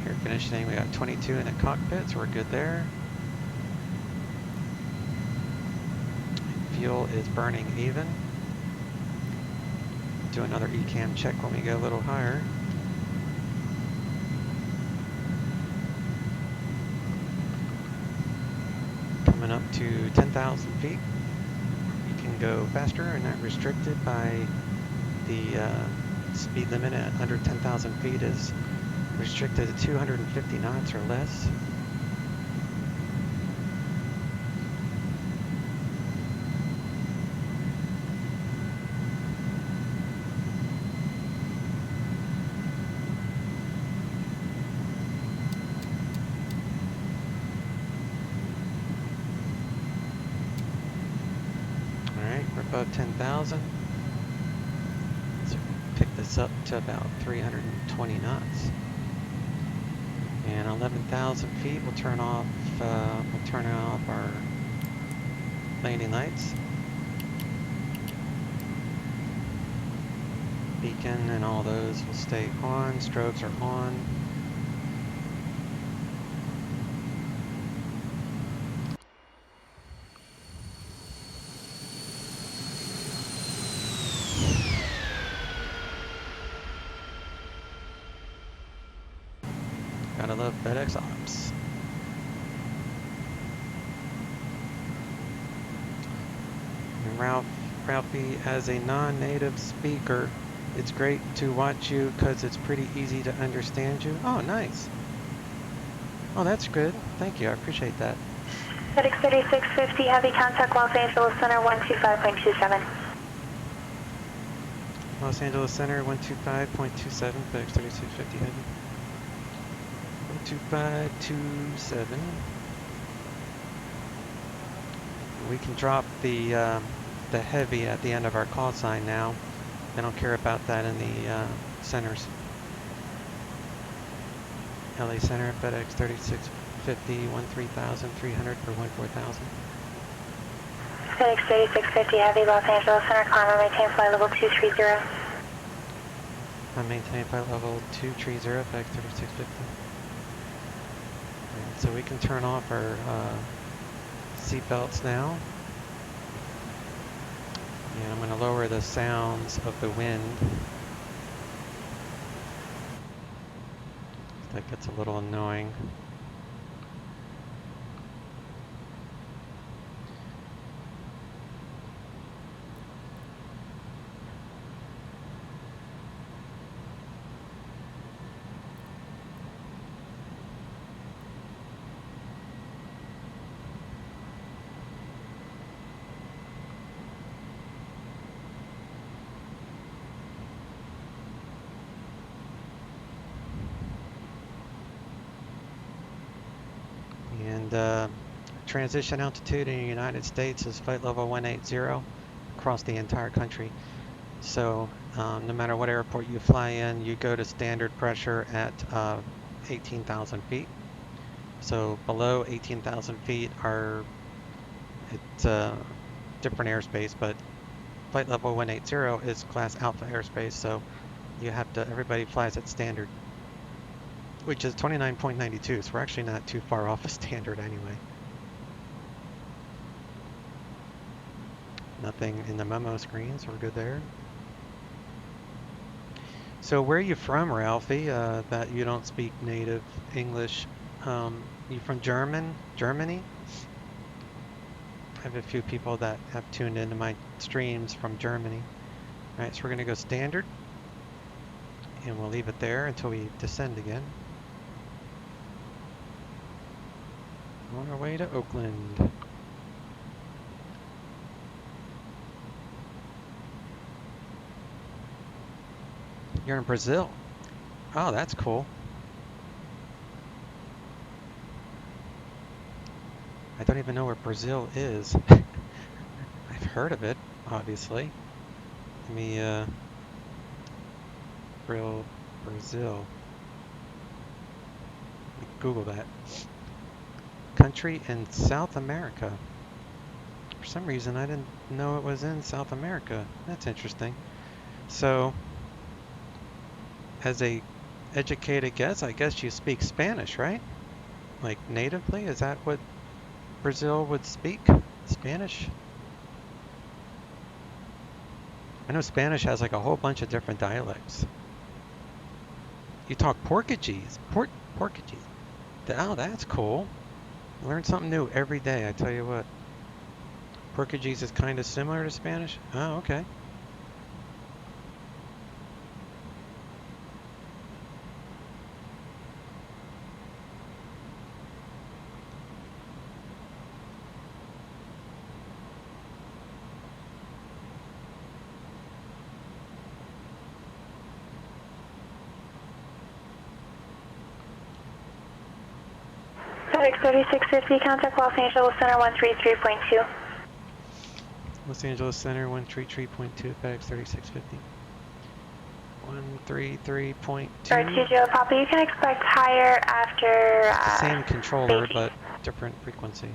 Air conditioning, we got 22 in the cockpit, so we're good there. Fuel is burning even. Do another ECAM check when we go a little higher. Coming up to 10,000 feet. You can go faster and not restricted by the speed limit at under 10,000 feet is restricted to 250 knots or less. Above 10,000. So pick this up to about 320 knots. And 11,000 feet, we'll turn off our landing lights. beacon and all those will stay on. Strobes are on. Gotta love FedEx Ops. And Ralphie, as a non-native speaker, it's great to watch you because it's pretty easy to understand you. Oh, nice. Oh, that's good. Thank you. I appreciate that. FedEx 3650, heavy contact Los Angeles Center 125.27. Los Angeles Center 125.27, FedEx 3650 heavy. 125.27. We can drop the heavy at the end of our call sign now. They don't care about that in the centers. LA Center, FedEx 3650, 13,300 for 14,000. FedEx 3650 heavy, Los Angeles Center, climb and maintain flight level 230. I maintain flight level 230, FedEx 3650. And so we can turn off our seat belts now. And I'm going to lower the sounds of the wind. That gets a little annoying. Transition altitude in the United States is flight level 180 across the entire country. So no matter what airport you fly in, you go to standard pressure at 18,000 feet. So below 18,000 feet it's different airspace, but flight level 180 is class alpha airspace, so everybody flies at standard, which is 29.92, so we're actually not too far off of standard anyway. Nothing in the memo screen, so we're good there. So where are you from, Ralphie, that you don't speak native English? You from Germany? I have a few people that have tuned into my streams from Germany. All right, so we're going to go standard, and we'll leave it there until we descend again. On our way to Oakland. You're in Brazil. Oh, that's cool. I don't even know where Brazil is. I've heard of it, obviously. Let me Brazil. Let me Google that. Country in South America. For some reason, I didn't know it was in South America. That's interesting. So, as a educated guess, I guess you speak Spanish, right? Like natively? Is that what Brazil would speak? Spanish? I know Spanish has like a whole bunch of different dialects. You talk Portuguese. Portuguese. Oh, that's cool. Learn something new every day, I tell you what. Portuguese is kind of similar to Spanish? Oh, okay. FedEx 3650, contact Los Angeles Center 133.2. Los Angeles Center 133.2, FedEx 3650. 133.2. Joe Papa, you can expect higher after... same controller, but different frequency,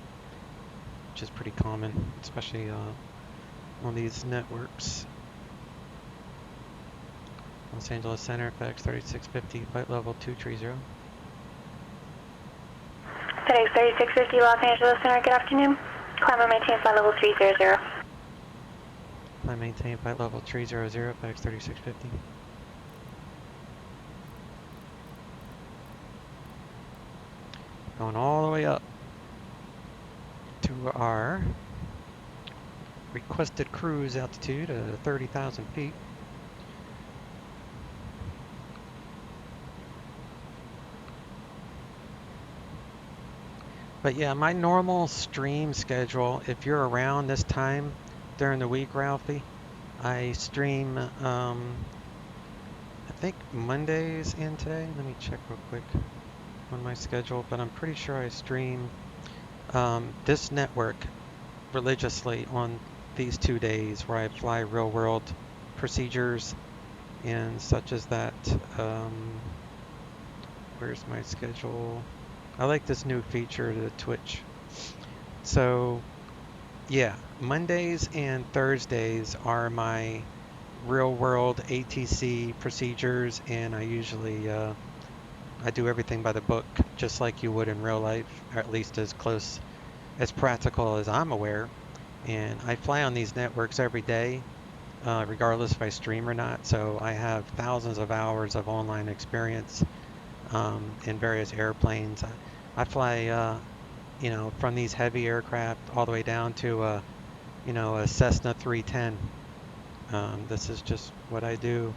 which is pretty common, especially on these networks. Los Angeles Center, FedEx 3650, flight level 230. FedEx 3650, Los Angeles Center, good afternoon. Climb and maintain flight level 300. Climb maintain flight level 300, FedEx 3650. Going all the way up to our requested cruise altitude of 30,000 feet. But yeah, my normal stream schedule, if you're around this time during the week, Ralphie, I stream, I think Mondays and today. Let me check real quick on my schedule, but I'm pretty sure I stream this network religiously on these 2 days where I fly real world procedures and such as that. Where's my schedule? I like this new feature to Twitch. So yeah, Mondays and Thursdays are my real world ATC procedures, and I usually I do everything by the book, just like you would in real life, or at least as close as practical as I'm aware. And I fly on these networks every day, regardless if I stream or not. So I have thousands of hours of online experience in various airplanes. I fly, you know, from these heavy aircraft all the way down to, you know, a Cessna 310. This is just what I do.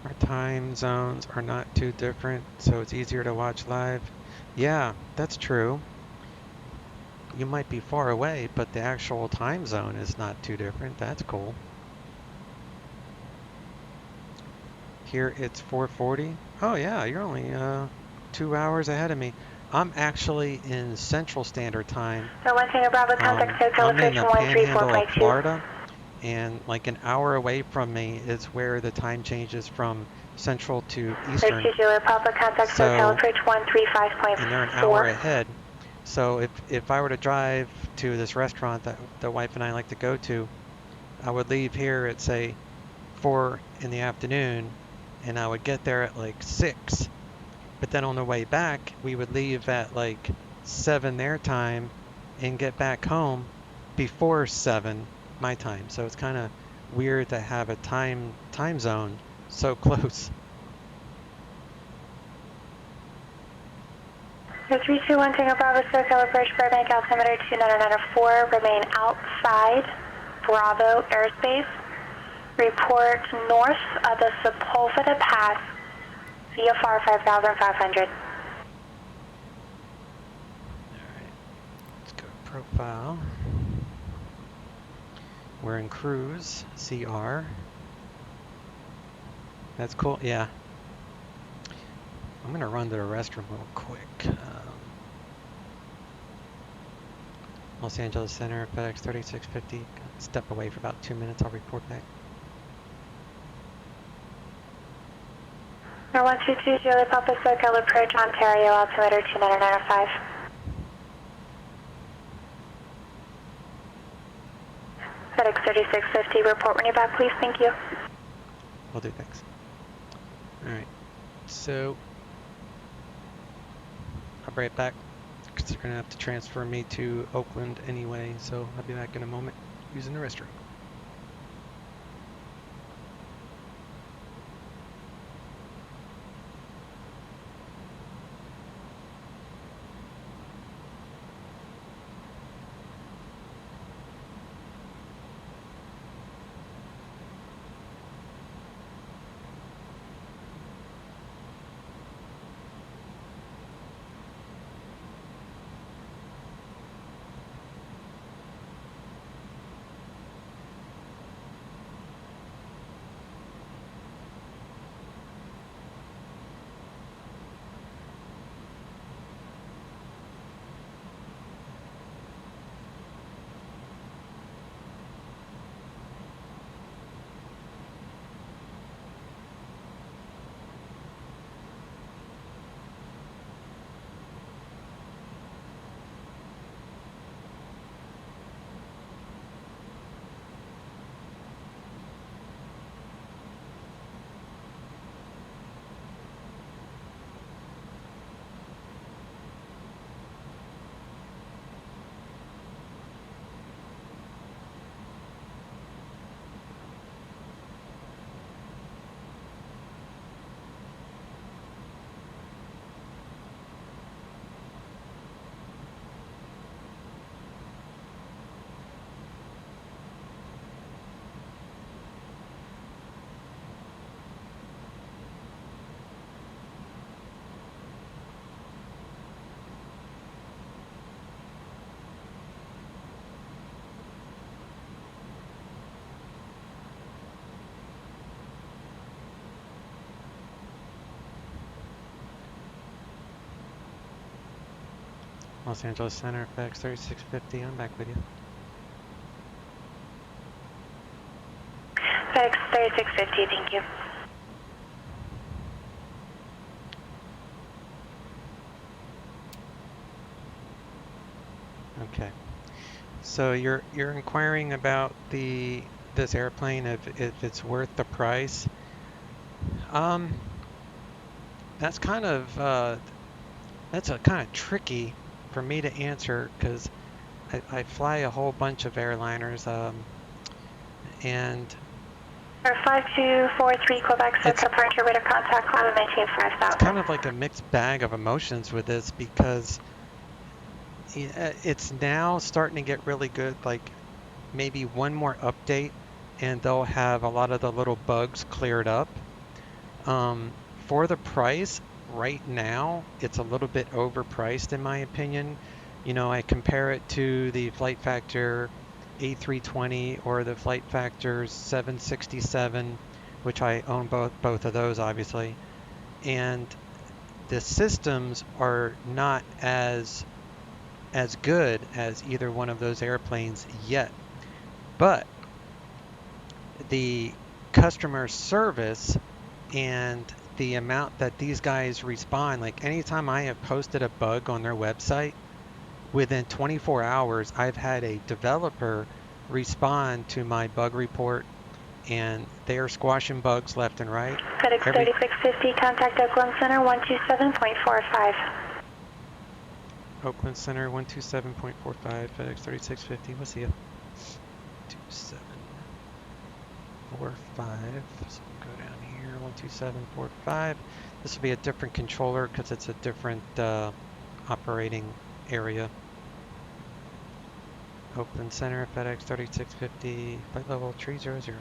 Our time zones are not too different, so it's easier to watch live. Yeah, that's true. You might be far away, but the actual time zone is not too different. That's cool. Here it's 4:40. Oh yeah, you're only 2 hours ahead of me. I'm actually in Central Standard Time. So one thing about the contact hotel I'm in the panhandle of 134.2. Florida, and like an hour away from me is where the time changes from Central to Eastern. Papa contact hotel approach 135.4. And they're an hour ahead. So if I were to drive to this restaurant that the wife and I like to go to, I would leave here at say 4 in the afternoon, and I would get there at like 6. But then on the way back, we would leave at like 7 their time and get back home before 7 my time. So it's kind of weird to have a time zone so close. 321 Tango Bravo, SoCal approach Burbank altimeter 2994, remain outside Bravo airspace. Report north of the Sepulveda Pass, VFR 5500. Alright, let's go to profile. We're in cruise, CR. That's cool, yeah. I'm gonna run to the restroom real quick. Los Angeles Center, FedEx 3650. Step away for about 2 minutes, I'll report back. 122 Julie Papa SoCal approach Ontario altimeter 2995. FedEx 3650, report when you're back, please. Thank you. Will do, thanks. Alright, so I'll be right back because they're going to have to transfer me to Oakland anyway, so I'll be back in a moment using the restroom. Los Angeles Center, FedEx 3650, I'm back with you. FedEx 3650, thank you. Okay. So you're inquiring about this airplane if it's worth the price. That's kind of tricky for me to answer because I fly a whole bunch of airliners, and 5243 Quebec, set departure, radar contact, climb and maintain 5000. it's kind of like a mixed bag of emotions with this because it's now starting to get really good. Like maybe one more update and they'll have a lot of the little bugs cleared up. For the price right now, it's a little bit overpriced in my opinion. You know, I compare it to the Flight Factor A320 or the Flight Factor 767, which I own both of those obviously, and the systems are not as good as either one of those airplanes yet. But the customer service and the amount that these guys respond, like anytime I have posted a bug on their website, within 24 hours, I've had a developer respond to my bug report and they are squashing bugs left and right. FedEx 3650, contact Oakland Center 127.45. Oakland Center 127.45, FedEx 3650, we'll see you. 2745, so we'll go down here, 12745. This will be a different controller because it's a different operating area. Oakland Center, FedEx 3650, flight level 300.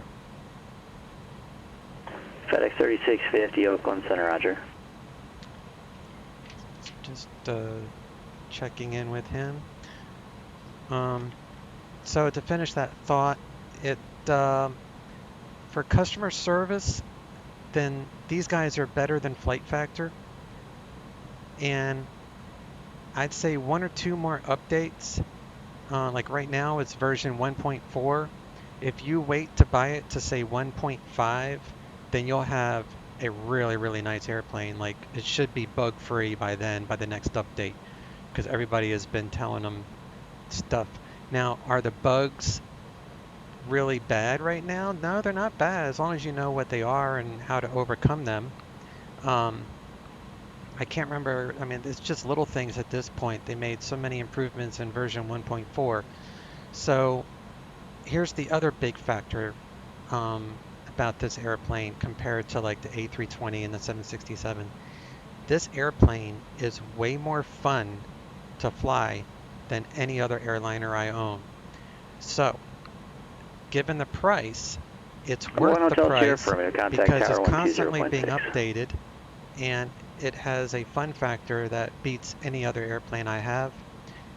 FedEx 3650, Oakland Center, roger. Just checking in with him. So to finish that thought, for customer service, then these guys are better than Flight Factor. And I'd say one or two more updates. Like right now it's version 1.4. If you wait to buy it to say 1.5, then you'll have a really, really nice airplane. Like it should be bug free by then, by the next update, because everybody has been telling them stuff. Now, are the bugs really bad right now? No, they're not bad as long as you know what they are and how to overcome them. I can't remember, I mean, it's just little things at this point. They made so many improvements in version 1.4. So here's the other big factor about this airplane compared to like the A320 and the 767. This airplane is way more fun to fly than any other airliner I own. So, given the price, it's worth the price because it's constantly being updated and it has a fun factor that beats any other airplane I have.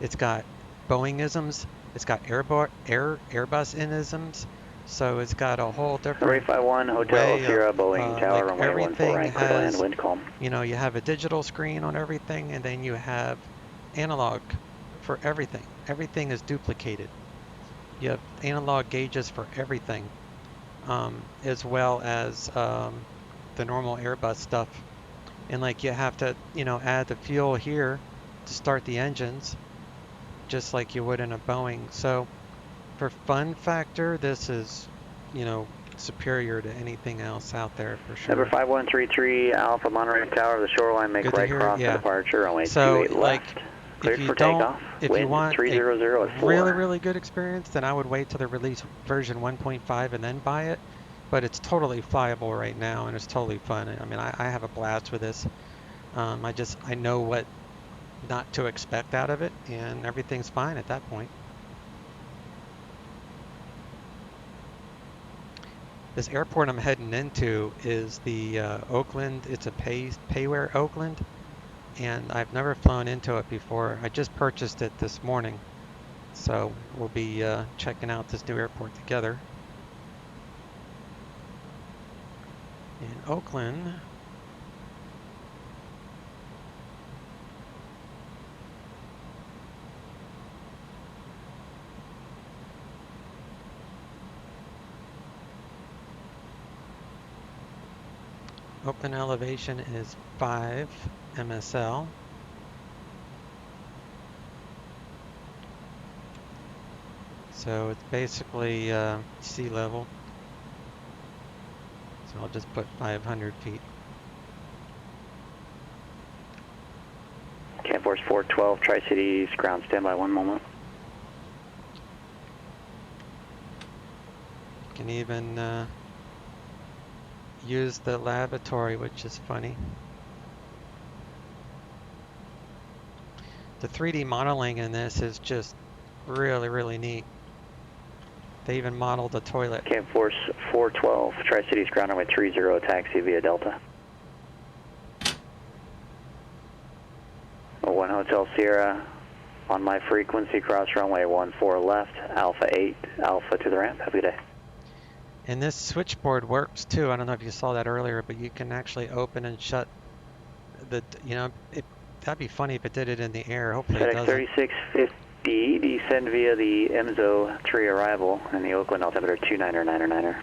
It's got Boeing-isms, it's got Airbus-isms, so it's got a whole different 351 Hotel Sierra Boeing Tower, like everything has, you know, you have a digital screen on everything and then you have analog for everything. Everything is duplicated. You have analog gauges for everything, as well as the normal Airbus stuff. And like you have to, you know, add the fuel here to start the engines, just like you would in a Boeing. So for fun factor, this is, you know, superior to anything else out there for sure. Number 5133 Alpha Monterey Tower, the shoreline, make right cross departure, runway 28 left. If you don't, if you want a really, really good experience, then I would wait till they release version 1.5 and then buy it. But it's totally flyable right now and it's totally fun. I mean, I have a blast with this. I know what not to expect out of it and everything's fine at that point. This airport I'm heading into is the Oakland. It's a payware Oakland. And I've never flown into it before. I just purchased it this morning. So we'll be checking out this new airport together. In Oakland, Open elevation is 5 MSL. So it's basically sea level. So I'll just put 500 feet. Camp Force 412, Tri-Cities, ground standby 1 moment. You can even use the lavatory, which is funny. The 3D modeling in this is just really, really neat. They even modeled the toilet. Camp Force 412, Tri-Cities, ground runway 30, taxi via Delta. 1 Hotel Sierra, on my frequency, cross runway 14 left, Alpha 8, Alpha to the ramp. Have a good day. And this switchboard works too. I don't know if you saw that earlier, but you can actually open and shut the, that'd be funny if it did it in the air. Hopefully it FedEx doesn't. 3650, descend via the MZO 3 arrival in the Oakland altimeter 299er.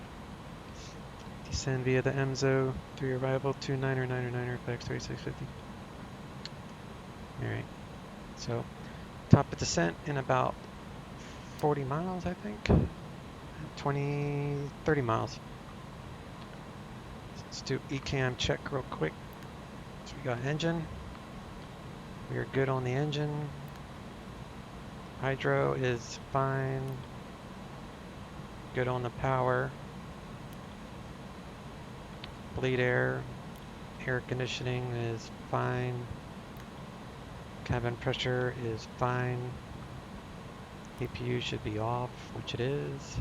Descend via the MZO 3 arrival 299er, FedEx 3650. Alright, so top of descent in about 40 miles, I think. 30 miles. Let's do ECAM check real quick. So we got engine. We are good on the engine. Hydro is fine. Good on the power. Bleed air. Air conditioning is fine. Cabin pressure is fine. APU should be off, which it is.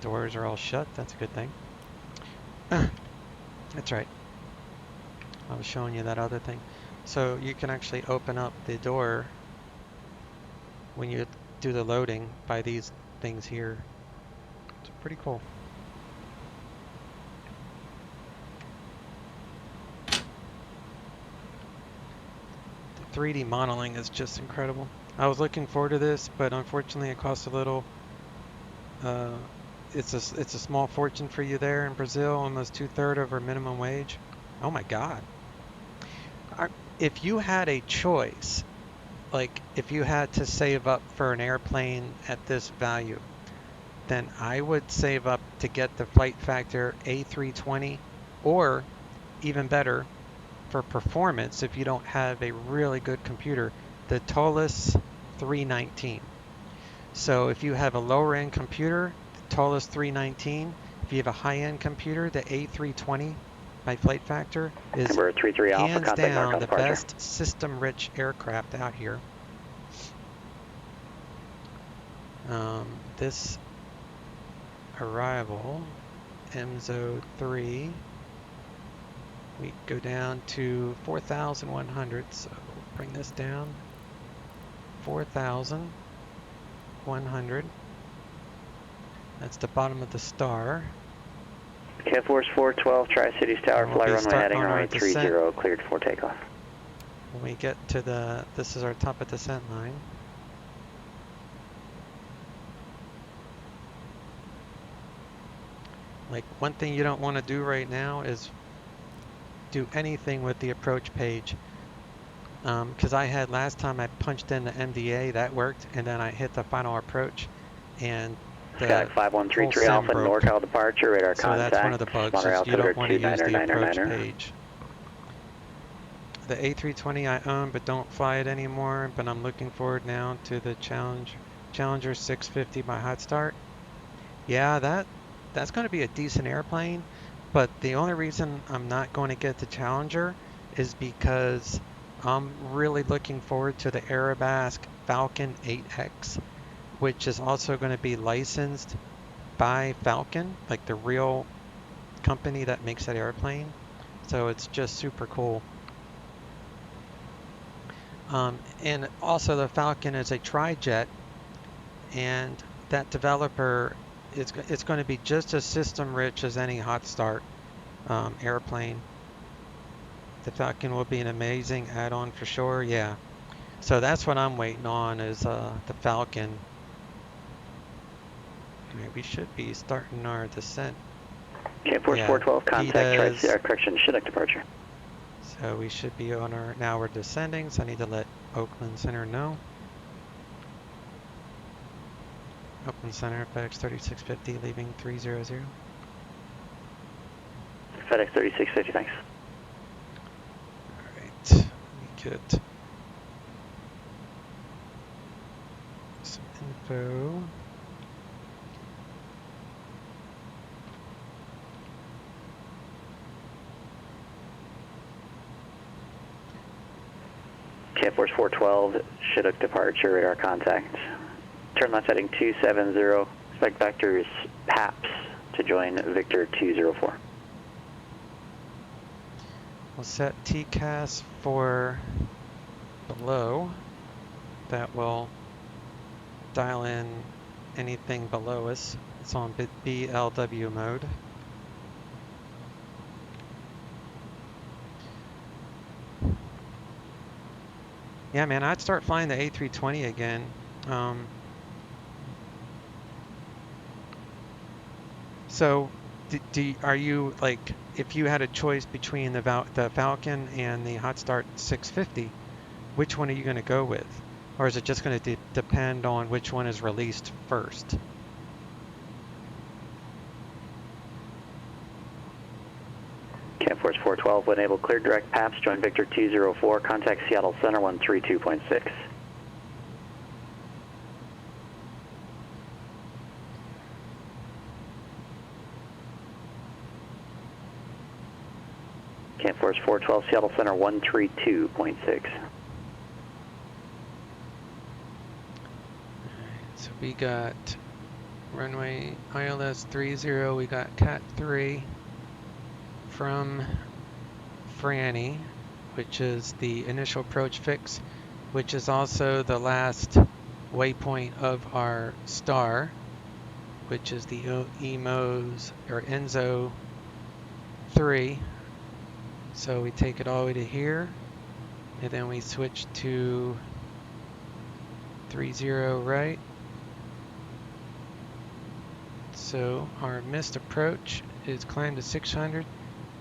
Doors are all shut, that's a good thing. That's right. I was showing you that other thing. So you can actually open up the door when you do the loading by these things here. It's pretty cool. The 3D modeling is just incredible. I was looking forward to this, but unfortunately it costs a little. It's a small fortune for you there in Brazil, almost 2/3 of our minimum wage. Oh my God. If you had a choice, like if you had to save up for an airplane at this value, then I would save up to get the Flight Factor A320, or even better for performance, if you don't have a really good computer, the Tolus 319. So if you have a lower end computer, the Tolus 319. If you have a high end computer, the A320 by Flight Factor is hands down the best system rich aircraft out here. This arrival, MZO 3, we go down to 4,100, so we'll bring this down. 4,100. That's the bottom of the star. Camp Force 412, Tri-Cities Tower, fly runway heading runway 30, cleared for takeoff. When we get to this is our top of descent line. Like, one thing you don't want to do right now is do anything with the approach page. Because I had last time I punched in the MDA, that worked, and then I hit the final approach, and the Sky 5133 Alpha, NorCal departure, radar contact. So that's one of the bugs, is you don't want to use the approach page. The A320 I own but don't fly it anymore, but I'm looking forward now to the Challenger 650 by Hot Start. Yeah, that's going to be a decent airplane, but the only reason I'm not going to get the Challenger is because I'm really looking forward to the Arabesque Falcon 8X, which is also going to be licensed by Falcon, like the real company that makes that airplane. So it's just super cool. And also the Falcon is a tri-jet, and that developer it's going to be just as system rich as any Hot Start airplane. The Falcon will be an amazing add-on for sure, yeah. So that's what I'm waiting on, is the Falcon. Right, we should be starting our descent Okay, Force 412, contact correction, Chinook departure. So we should be on our, now we're descending, so I need to let Oakland Center know. Oakland Center, FedEx 3650, leaving 300. FedEx 3650, thanks. Alright, we get some info. Okay, Force 412, Chinook departure, radar contact. Turn left heading 270, expect vectors PAPS to join Victor 204. We'll set TCAS for below. That will dial in anything below us. It's on BLW mode. Yeah, man, I'd start flying the A320 again. So, are you, like, if you had a choice between the Falcon and the Hot Start 650, which one are you going to go with? Or is it just going to depend on which one is released first? Camp Force 412, when able, clear direct PAPS, join Victor 204, contact Seattle Center 132.6. Camp Force 412, Seattle Center 132.6. So we got runway ILS 30, we got Cat 3 from Franny, which is the initial approach fix, which is also the last waypoint of our star, which is the EMOS or ENZO 3. So we take it all the way to here, and then we switch to 30 right. So our missed approach is climb to 600,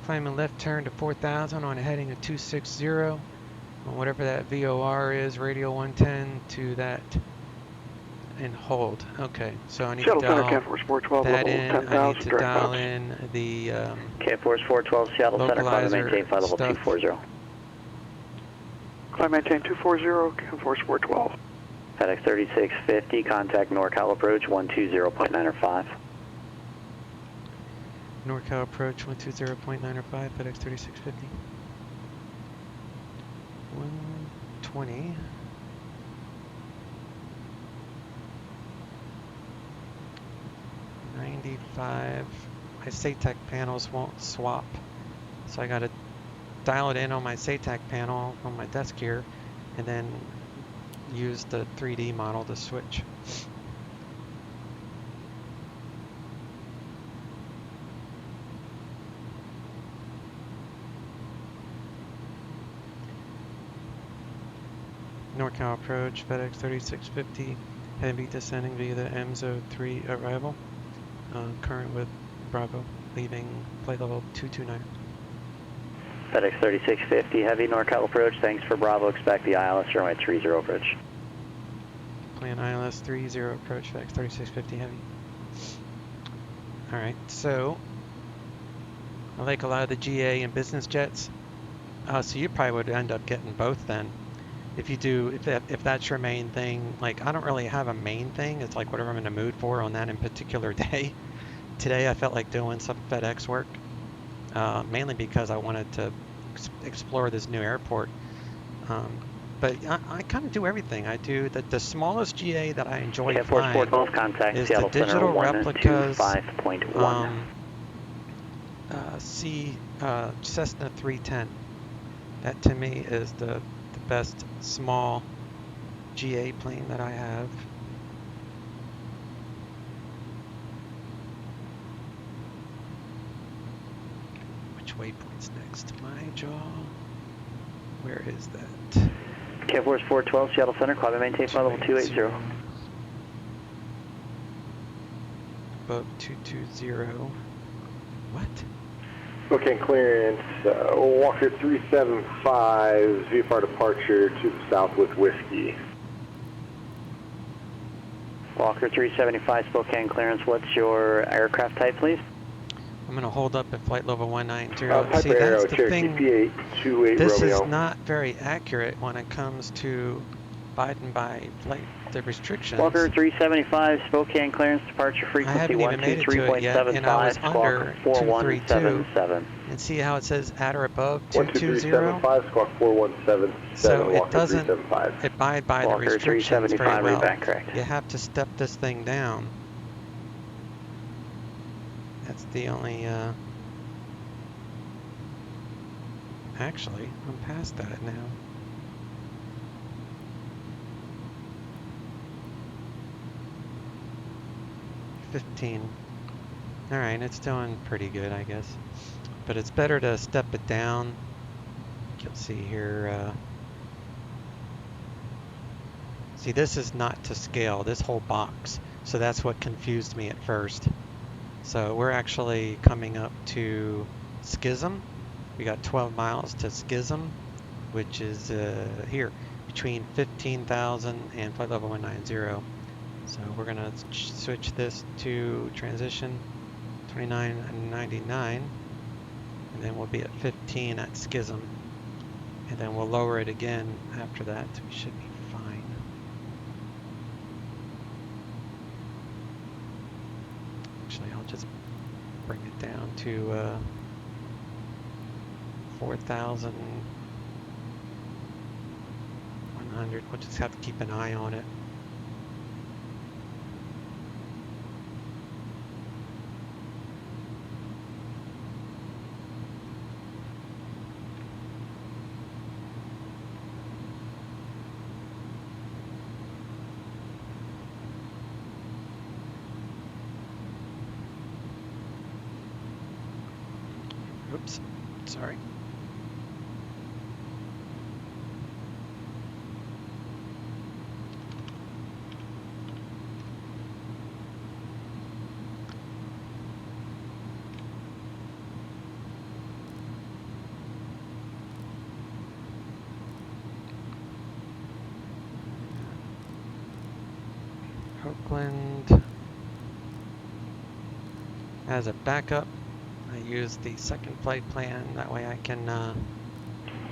climb and left turn to 4000 on a heading of 260, on whatever that VOR is, radial 110 to that, and hold. Okay, so I need to dial that in. I need to dial in the Camp Force 412, Seattle Center, climb and maintain flight level 240. Climb maintain 240, Camp Force 412. FedEx 3650, contact NorCal approach 120.905. NorCal approach 120.905, FedEx 3650. 120. My SATEC panels won't swap, so I gotta dial it in on my SATEC panel on my desk here, and then use the 3D model to switch. NorCal approach, FedEx 3650, heavy descending via the ENZO 3 arrival. Current with Bravo, leaving flight level 229. FedEx 3650, heavy NorCal approach, thanks for Bravo, expect the ILS runway 30 approach. Plan ILS 30 approach, FedEx 3650 heavy. Alright, so I like a lot of the GA and business jets. So you probably would end up getting both then. If you do, if that's your main thing, like I don't really have a main thing. It's like whatever I'm in the mood for on that in particular day. Today I felt like doing some FedEx work, mainly because I wanted to explore this new airport. But I kind of do everything. I do the smallest GA that I enjoy flying is the digital replicas. Cessna 310. That to me is the best small GA plane that I have. Which waypoint's next? My jaw. Where is that? Camp Force 412, Seattle Center, climb and maintain flight level 280. Above 220. What? Spokane clearance, Walker 375, VFR departure to the south with Whiskey. Walker 375, Spokane clearance. What's your aircraft type, please? I'm going to hold up at flight level 190. Piper See, that's Arrow, the Cherokee thing. P828 This Romeo. is not very accurate when it comes to abiding by the restrictions. Walker 375, Spokane clearance, departure I frequency haven't even made it to it yet, and I was under 232. And see how it says at or above 220? 12375, squawk 4177, So it Walker doesn't 375. abide by the Walker restrictions very 375, well. read back correct. You have to step this thing down. That's the only, actually, I'm past that now. Alright, it's doing pretty good, I guess. But it's better to step it down. You'll see here, see, this is not to scale, this whole box. So that's what confused me at first. So we're actually coming up to Schism. We got 12 miles to Schism, which is here, between 15,000 and flight level 190. So we're going to switch this to transition 2999, and then we'll be at 15 at Schism. And then we'll lower it again after that. We should be fine. Actually, I'll just bring it down to 4,100. We'll just have to keep an eye on it. Oops, sorry. Oakland. As a backup, I use the second flight plan. That way I can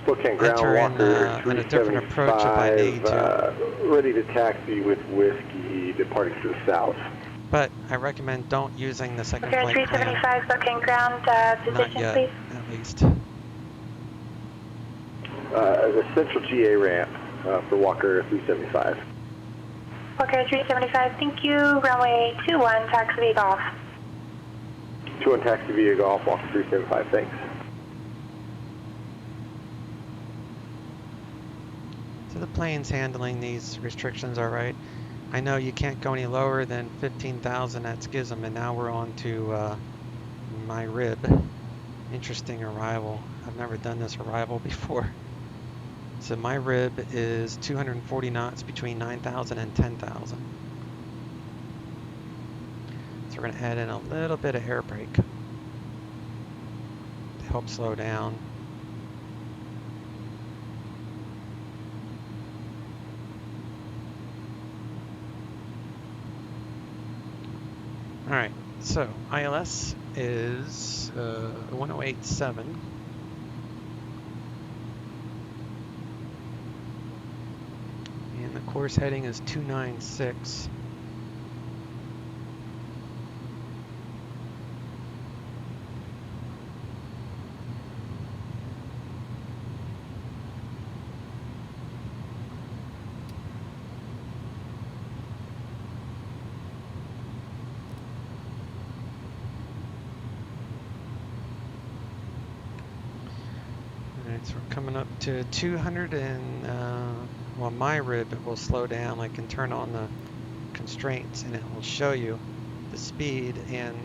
Spokane ground, enter Walker in a different approach if I need to. Ready to taxi with Whiskey, departing to the south. But I recommend don't using the second Okay, flight plan. 375, Spokane ground, position, Not yet, please. at least. The central GA ramp for Walker 375. Walker 375, thank you. Runway 21, taxi via golf. 21 taxi via golf, Walker 375, thanks. So the plane's handling these restrictions all right. I know you can't go any lower than 15,000 at Schism, and now we're on to my rib. Interesting arrival. I've never done this arrival before. So my rib is 240 knots between 9,000 and 10,000. So we're going to add in a little bit of air brake to help slow down. Alright, so ILS is 1087. And the course heading is 296. So we're coming up to 200 and, well, my rib, it will slow down. I can turn on the constraints and it will show you the speed and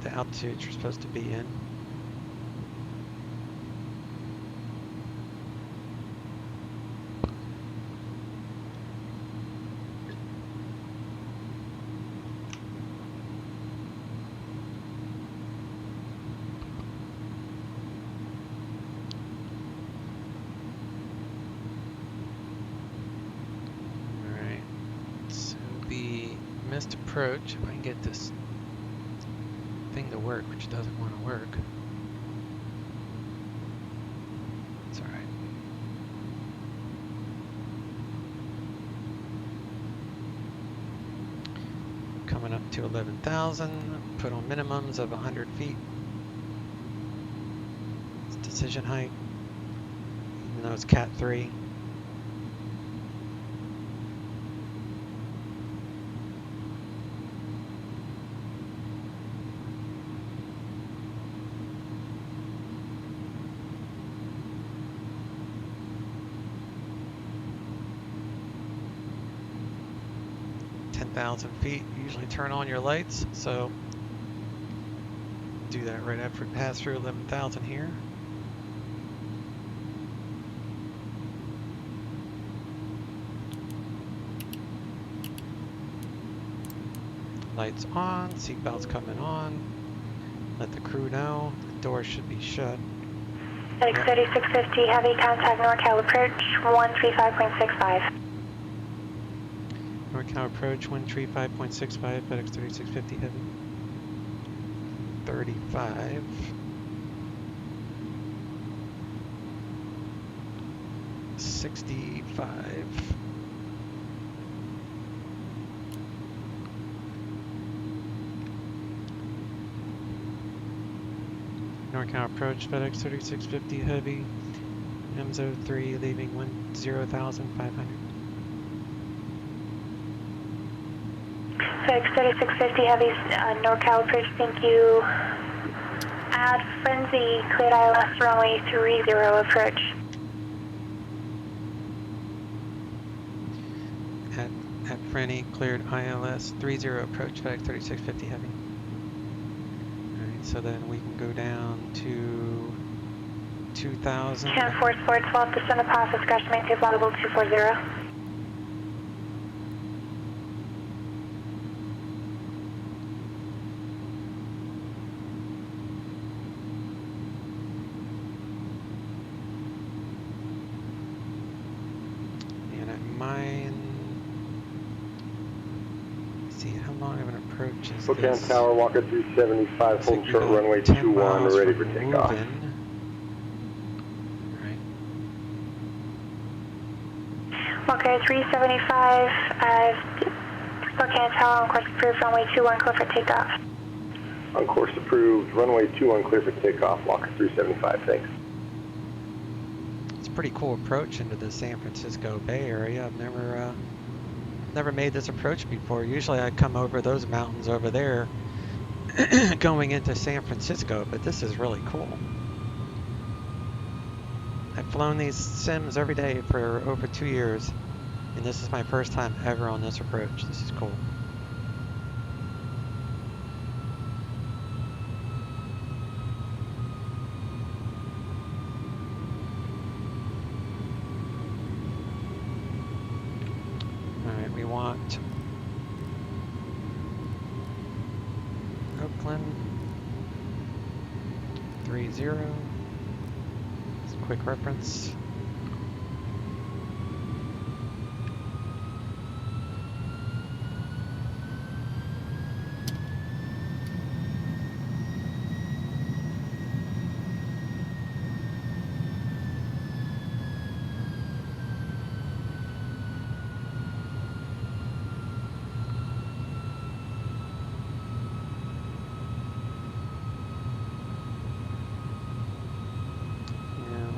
the altitude you're supposed to be in. approach, if I can get this thing to work, which doesn't want to work. It's alright. Coming up to 11,000, put on minimums of 100 feet. It's decision height, even though it's Cat 3. Feet, usually turn on your lights, so do that right after it passes through 11,000 here. Lights on, seatbelts coming on. Let the crew know the door should be shut. FedEx 3650, heavy contact NorCal approach 135.65. NorCal approach 135.65, FedEx 3650 heavy. 35. $65. NorCal approach FedEx 3650 heavy. MZO3 leaving 10,500. FedEx 3650 heavy, NorCal approach, thank you. Add Frenzy, cleared ILS runway 30 approach. At Frenny, cleared ILS 30 approach, FedEx 3650 heavy. Alright, so then we can go down to 2,000. 10-4 Sports, 12 descend the pass, discretion maintain laudable 240. Spokane Tower, Walker 375, holding short runway 21, ready for takeoff. Right. Walker 375, Spokane Tower, on course approved, runway 21, clear for takeoff. On course approved, runway 21, clear for takeoff, Walker 375, thanks. It's a pretty cool approach into the San Francisco Bay Area. I've never made this approach before. Usually I come over those mountains over there going into San Francisco, but this is really cool. I've flown these sims every day for over 2 years, and this is my first time ever on this approach. This is cool. We want Oakland 30. Just a quick reference.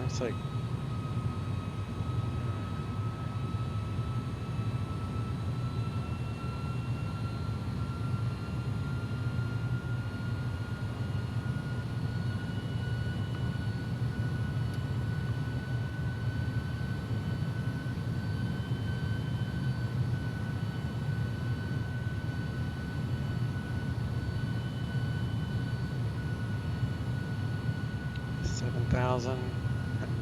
It's like $7,000.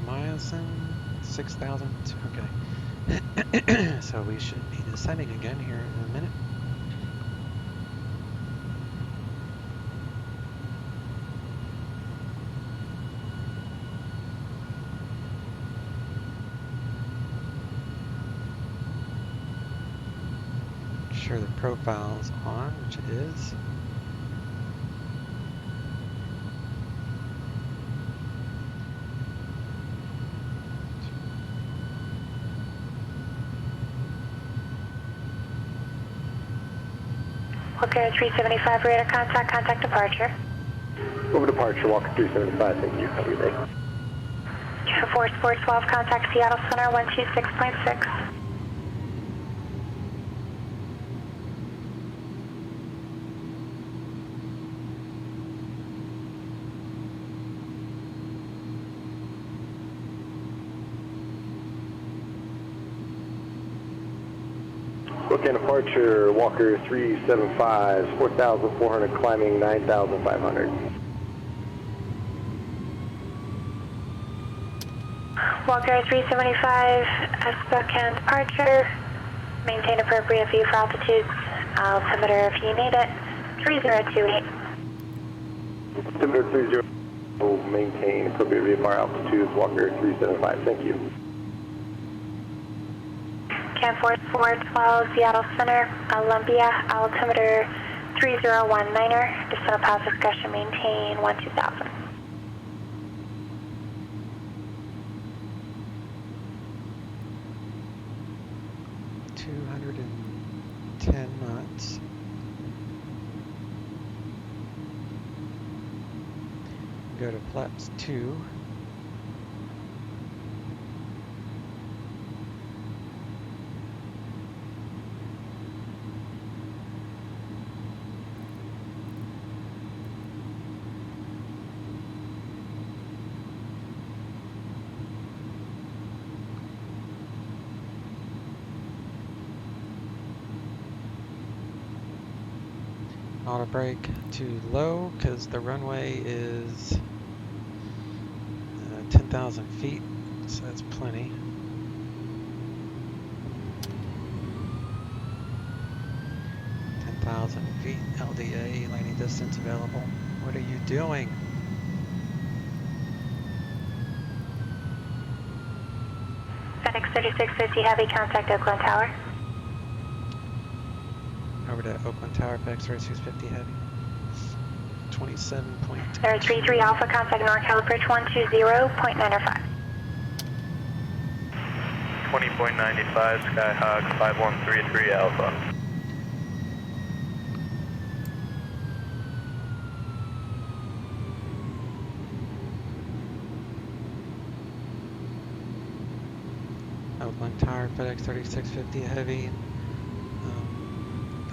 Myosin, 6,000. Okay. So we should be descending again here in a minute. sure the profile's on, which it is. Walker 375, radar contact departure. Over departure, Walker 375, thank you. Have a good day. 4 Sports 12, contact Seattle Center 126.6. Bookend departure, Walker 375, 4,400 climbing 9,500. Walker 375, bookend departure. Maintain appropriate view for altitudes. Altimeter if you need it. 3028. Altimeter 30, will maintain appropriate VFR altitudes, Walker 375, thank you. Cam 4412, Seattle Center, Olympia, altimeter 3019er. Descent path discussion, maintain 12000. Knots. Go to flaps 2. Auto brake too low because the runway is 10,000 feet, so that's plenty. feet LDA, landing distance available. What are you doing? FedEx 3650 Heavy, contact Oakland Tower. Over to Oakland Tower, FedEx 3650 Heavy. 27.2. 33 Alpha, contact NorCal approach 120.905. 20.95, Skyhawk 5133 Alpha. Oakland Tower, FedEx 3650 Heavy,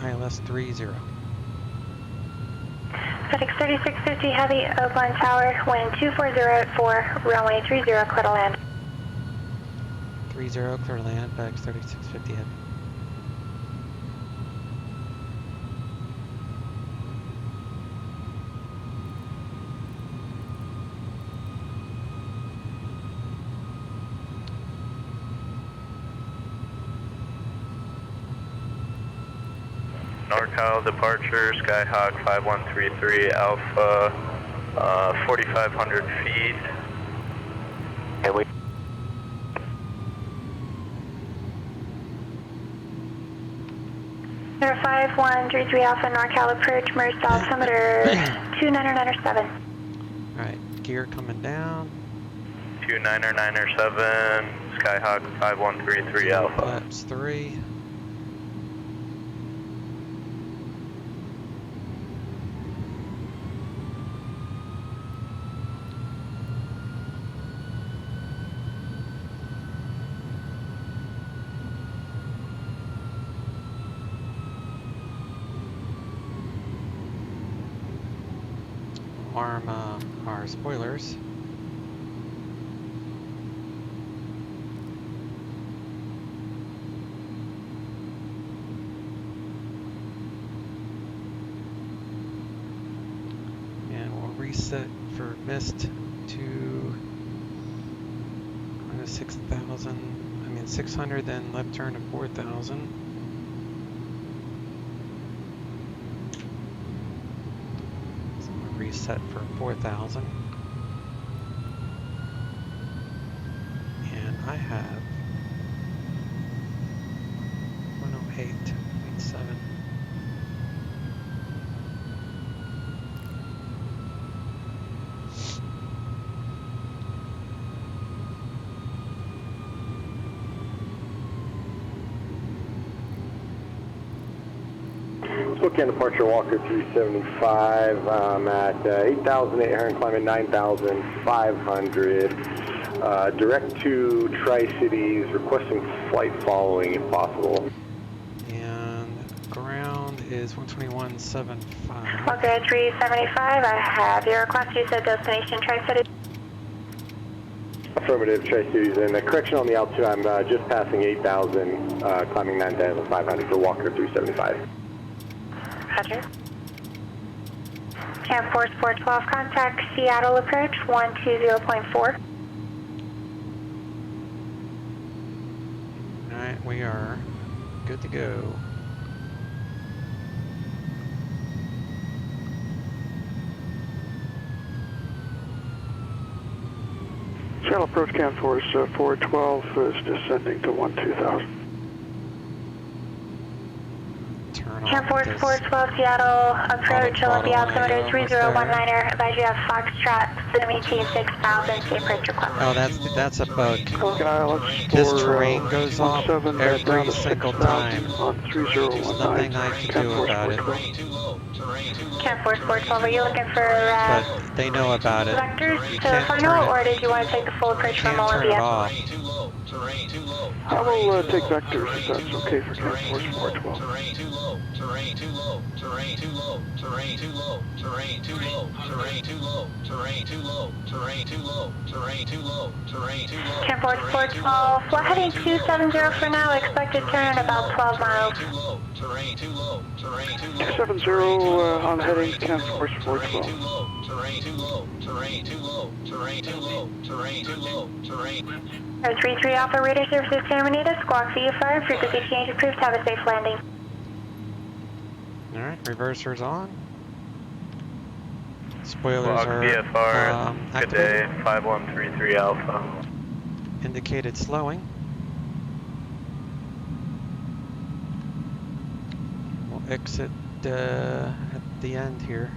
ILS 30. FedEx 3650 Heavy, Oakland Tower, wind 24084, runway 30, clear to land. 30, clear to land, FedEx 3650 Heavy. NorCal departure, Skyhawk 5133 Alpha, 4,500 feet. And we. Air 5133 Alpha, NorCal approach, merged altimeter 29907. Alright, gear coming down. 29907, Skyhawk 5133 Alpha. Flaps 3. Arm our spoilers. And we'll reset for mist to 600, then left turn to 4,000. Reset for 4,000, and I have 108.7. bookend departure Walker 375 at 8,800, climbing 9,500. Direct to Tri-Cities, requesting flight following if possible. And ground is 121.75. Walker 375, I have your request. You said destination Tri-Cities. Affirmative, Tri-Cities. And the correction on the altitude, I'm just passing 8,000, climbing 9,500 for Walker 375. Roger. Camp 4 Sport 12, contact Seattle approach 120.4. Alright, we are good to go. Seattle approach Camp Force 412 is descending to 12,000. Camp Force 412 Seattle approach, the altimeter 3019er. Advise you have Foxtrot, Zoom 6,000, safe approach request. Oh, that's a bug. Cook Islands This for, terrain goes off every single time. On 3019. There's nothing I can do about it. Camp Force 412, are you looking for But they know about it. vectors You to can't final, turn it. or did you want to take the full approach from Can't turn it Olympia? off. I will take vectors if that's okay for Camp Force 412. Camp Force 412, flight heading 270 for now, expected turn about 12 miles. 270 on heading Camp Force 412. 33 Alpha Radar Services terminated, squawk VFR, frequency change approved, have a safe landing. Alright, reversers on. Spoilers Squawk are VFR, good day, activated. 5133 Alpha. Indicated slowing. We'll exit at the end here.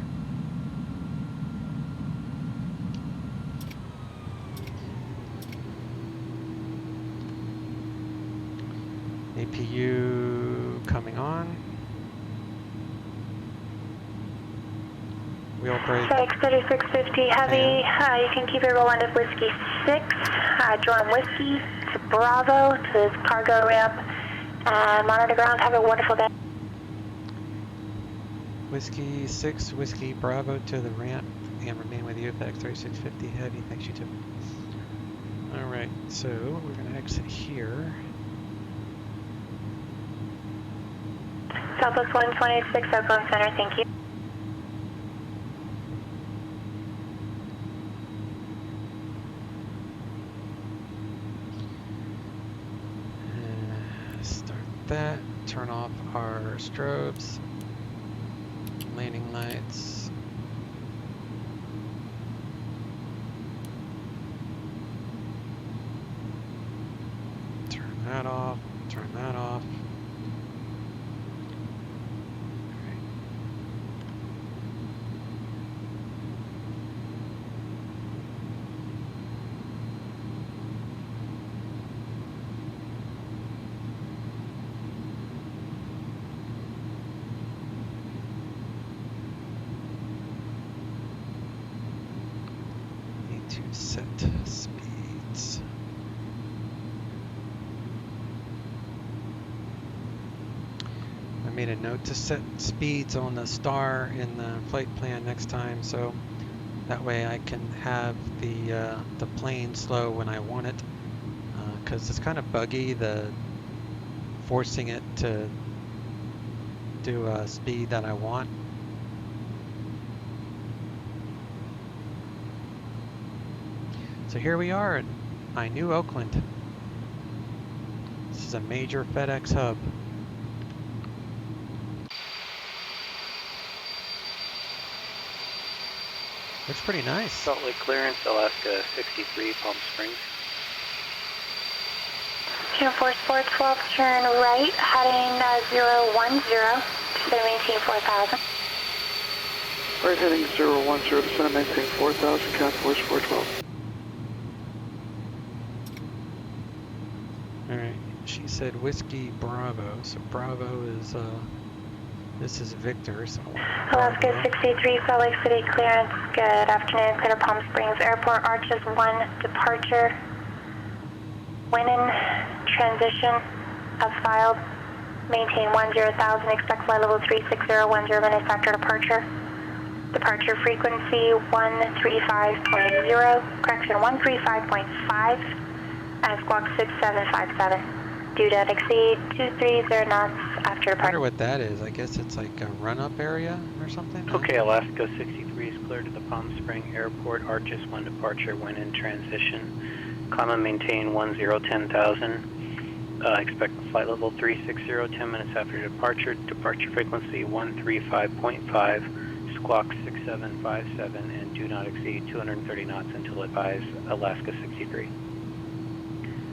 APU coming on. Wheel brake. FedEx 3650 heavy, you can keep it rolling to Whiskey 6, join Whiskey to Bravo to this cargo ramp, and monitor ground, have a wonderful day. Whiskey 6, Whiskey Bravo to the ramp, and remain with you, FedEx 3650 heavy, thanks you too. Alright, so we're going to exit here. Southwest 126, Oakland Center, thank you. Start that, turn off our strobes, landing lights. Turn that off, turn that off. To set speeds. I made a note to set speeds on the star in the flight plan next time, so that way I can have the plane slow when I want it, because it's kind of buggy, the forcing it to do a speed that I want. So here we are at my new Oakland. This is a major FedEx hub. Looks pretty nice. Salt Lake clearance, Alaska 63, Palm Springs. Camp Force 412, turn right, heading 010, descend and maintain 4,000. Right heading 010, descend and maintain 4,000, Camp Force 412. Alright, she said Whiskey Bravo, so Bravo is This is Victor, so Alaska 63, Salt Lake City clearance. Good afternoon, clear to Palm Springs Airport. Arches 1 departure. When in transition, have filed. Maintain 10,000. Expect flight level 36010 minutes after departure. Departure frequency 135.0. Correction 135.5. And squawk 6757. Do not exceed 230 knots after I departure. wonder what that is. I guess it's like a run-up area or something? Huh? Okay, Alaska 63 is cleared to the Palm Springs Airport. Arches 1 departure when in transition. Climb and maintain 10,000. Expect flight level 360 10 minutes after departure. Departure frequency 135.5. Squawk 6757 and do not exceed 230 knots until advised. Alaska 63.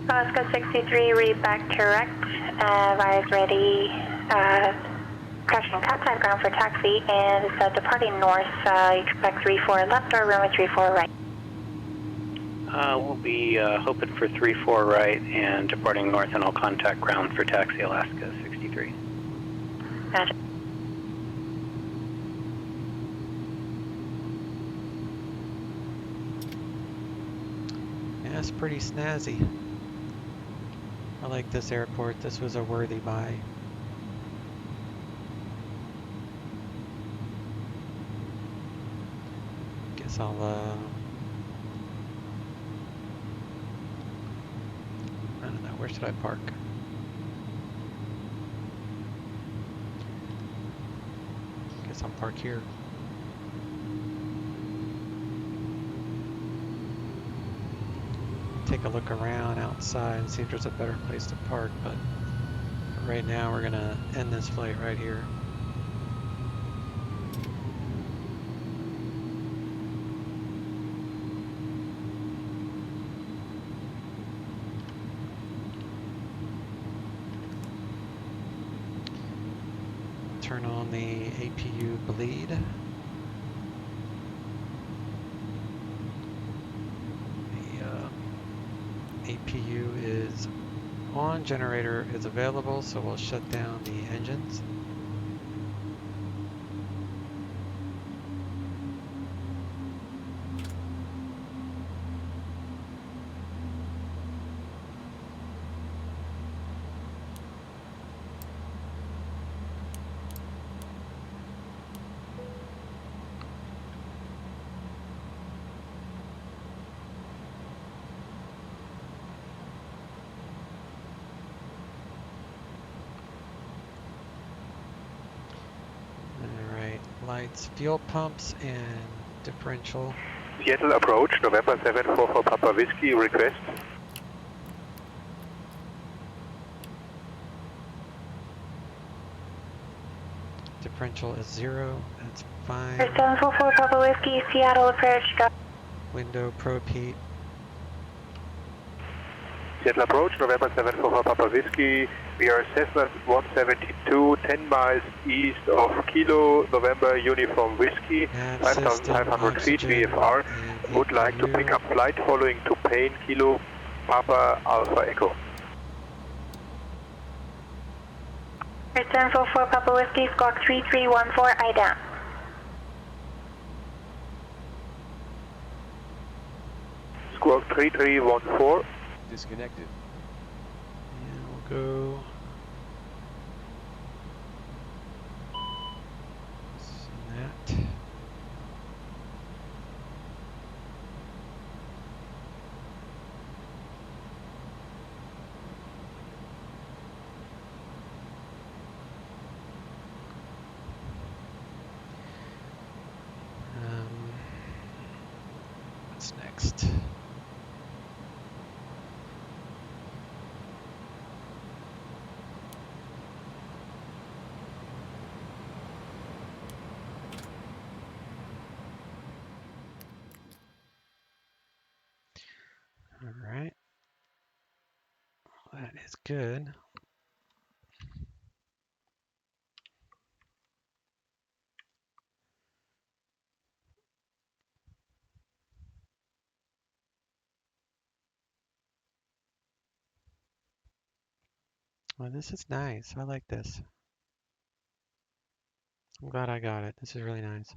Alaska 63, read back correct. Advise ready. Correction, contact ground for taxi and it's departing north. You expect 34 left or runway 34 right? We'll be hoping for 34 right and departing north, and I'll contact ground for taxi Alaska 63. Gotcha. Yeah, it's pretty snazzy. I like this airport. This was a worthy buy. Guess I'll I don't know, where should I park? Guess I'll park here. Take a look around outside and see if there's a better place to park, but right now we're gonna end this flight right here. Turn on the APU bleed. APU is on, generator is available, so we'll shut down the engines. Lights, fuel pumps, and differential. Seattle approach, November 744 Papa Whiskey, request. Differential is 0, that's fine. 744 Papa Whiskey, Seattle approach, go. Window probe heat. Seattle approach, November 744 Papa Whiskey. We are Cessna 172, 10 miles east of Kilo, November Uniform Whiskey, 5,500 feet VFR. Would like to pick up flight following to Payne, Kilo, Papa Alpha Echo. 744 Papa Whiskey, squawk 3314, eye down. Squawk 3314. Disconnected. And we'll go. That. What's next? All right. That is good. Well, this is nice. I like this. I'm glad I got it. This is really nice.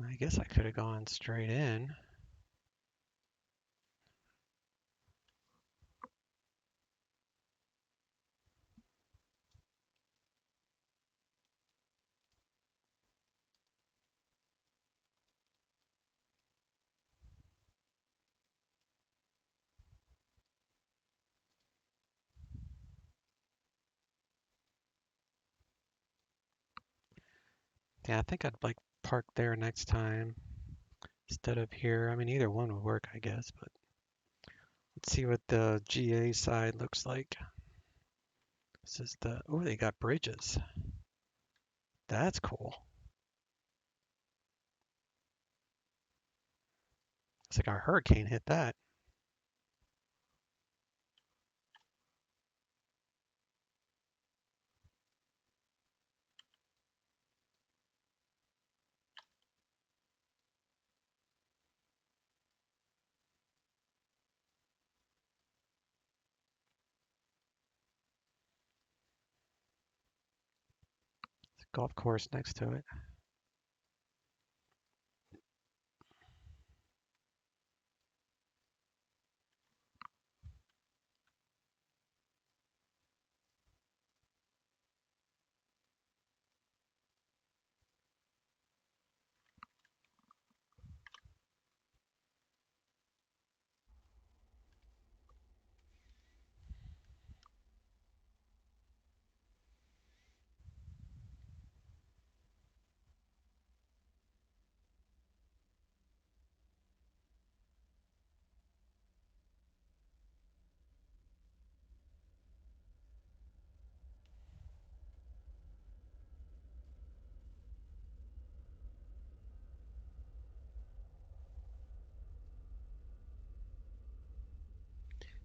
I guess I could have gone straight in. Yeah, I think I'd like park there next time instead of here. I mean, either one would work, I guess, but let's see what the GA side looks like. This is the, oh, they got bridges. That's cool. It's like our hurricane hit that. There's a golf course next to it.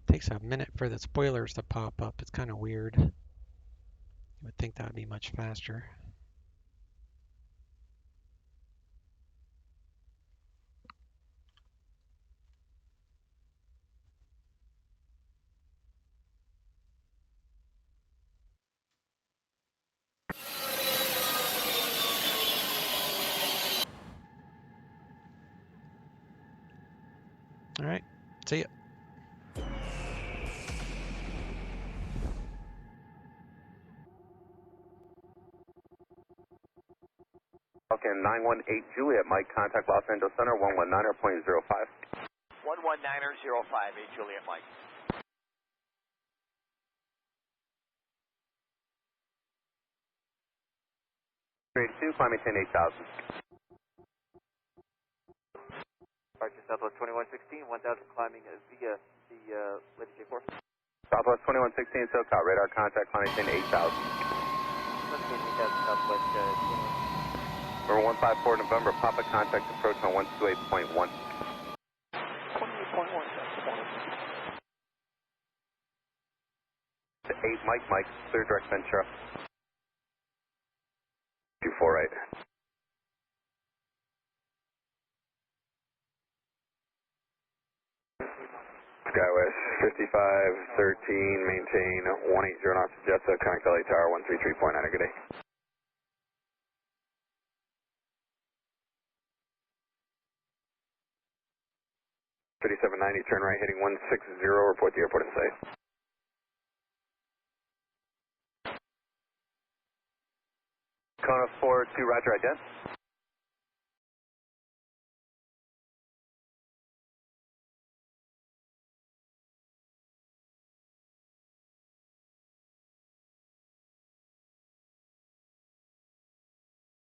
Takes a minute for the spoilers to pop up. It's kind of weird. You would think that would be much faster. All right, see ya. Falcon 918 Juliet, Mike, contact Los Angeles Center, 119.05. 119.05, 8 Juliet Mike. 382, climb maintain 8,000. Departure Southwest 2116, 1000 climbing via the Lady J4. Southwest 2116, SoCal, radar contact, climb maintain 8,000. Let's get 8,000 Southwest 21. Number 154 November, Papa contact approach on 128.1. 28.1, that's 8 Mike, Mike, clear direct Ventura. 248. Skywest 5513, maintain 180 knots of Jetta, connect LA Tower 133.9, good day. 3790, turn right, heading 160, report the airport in sight. Kona 42, roger, ident.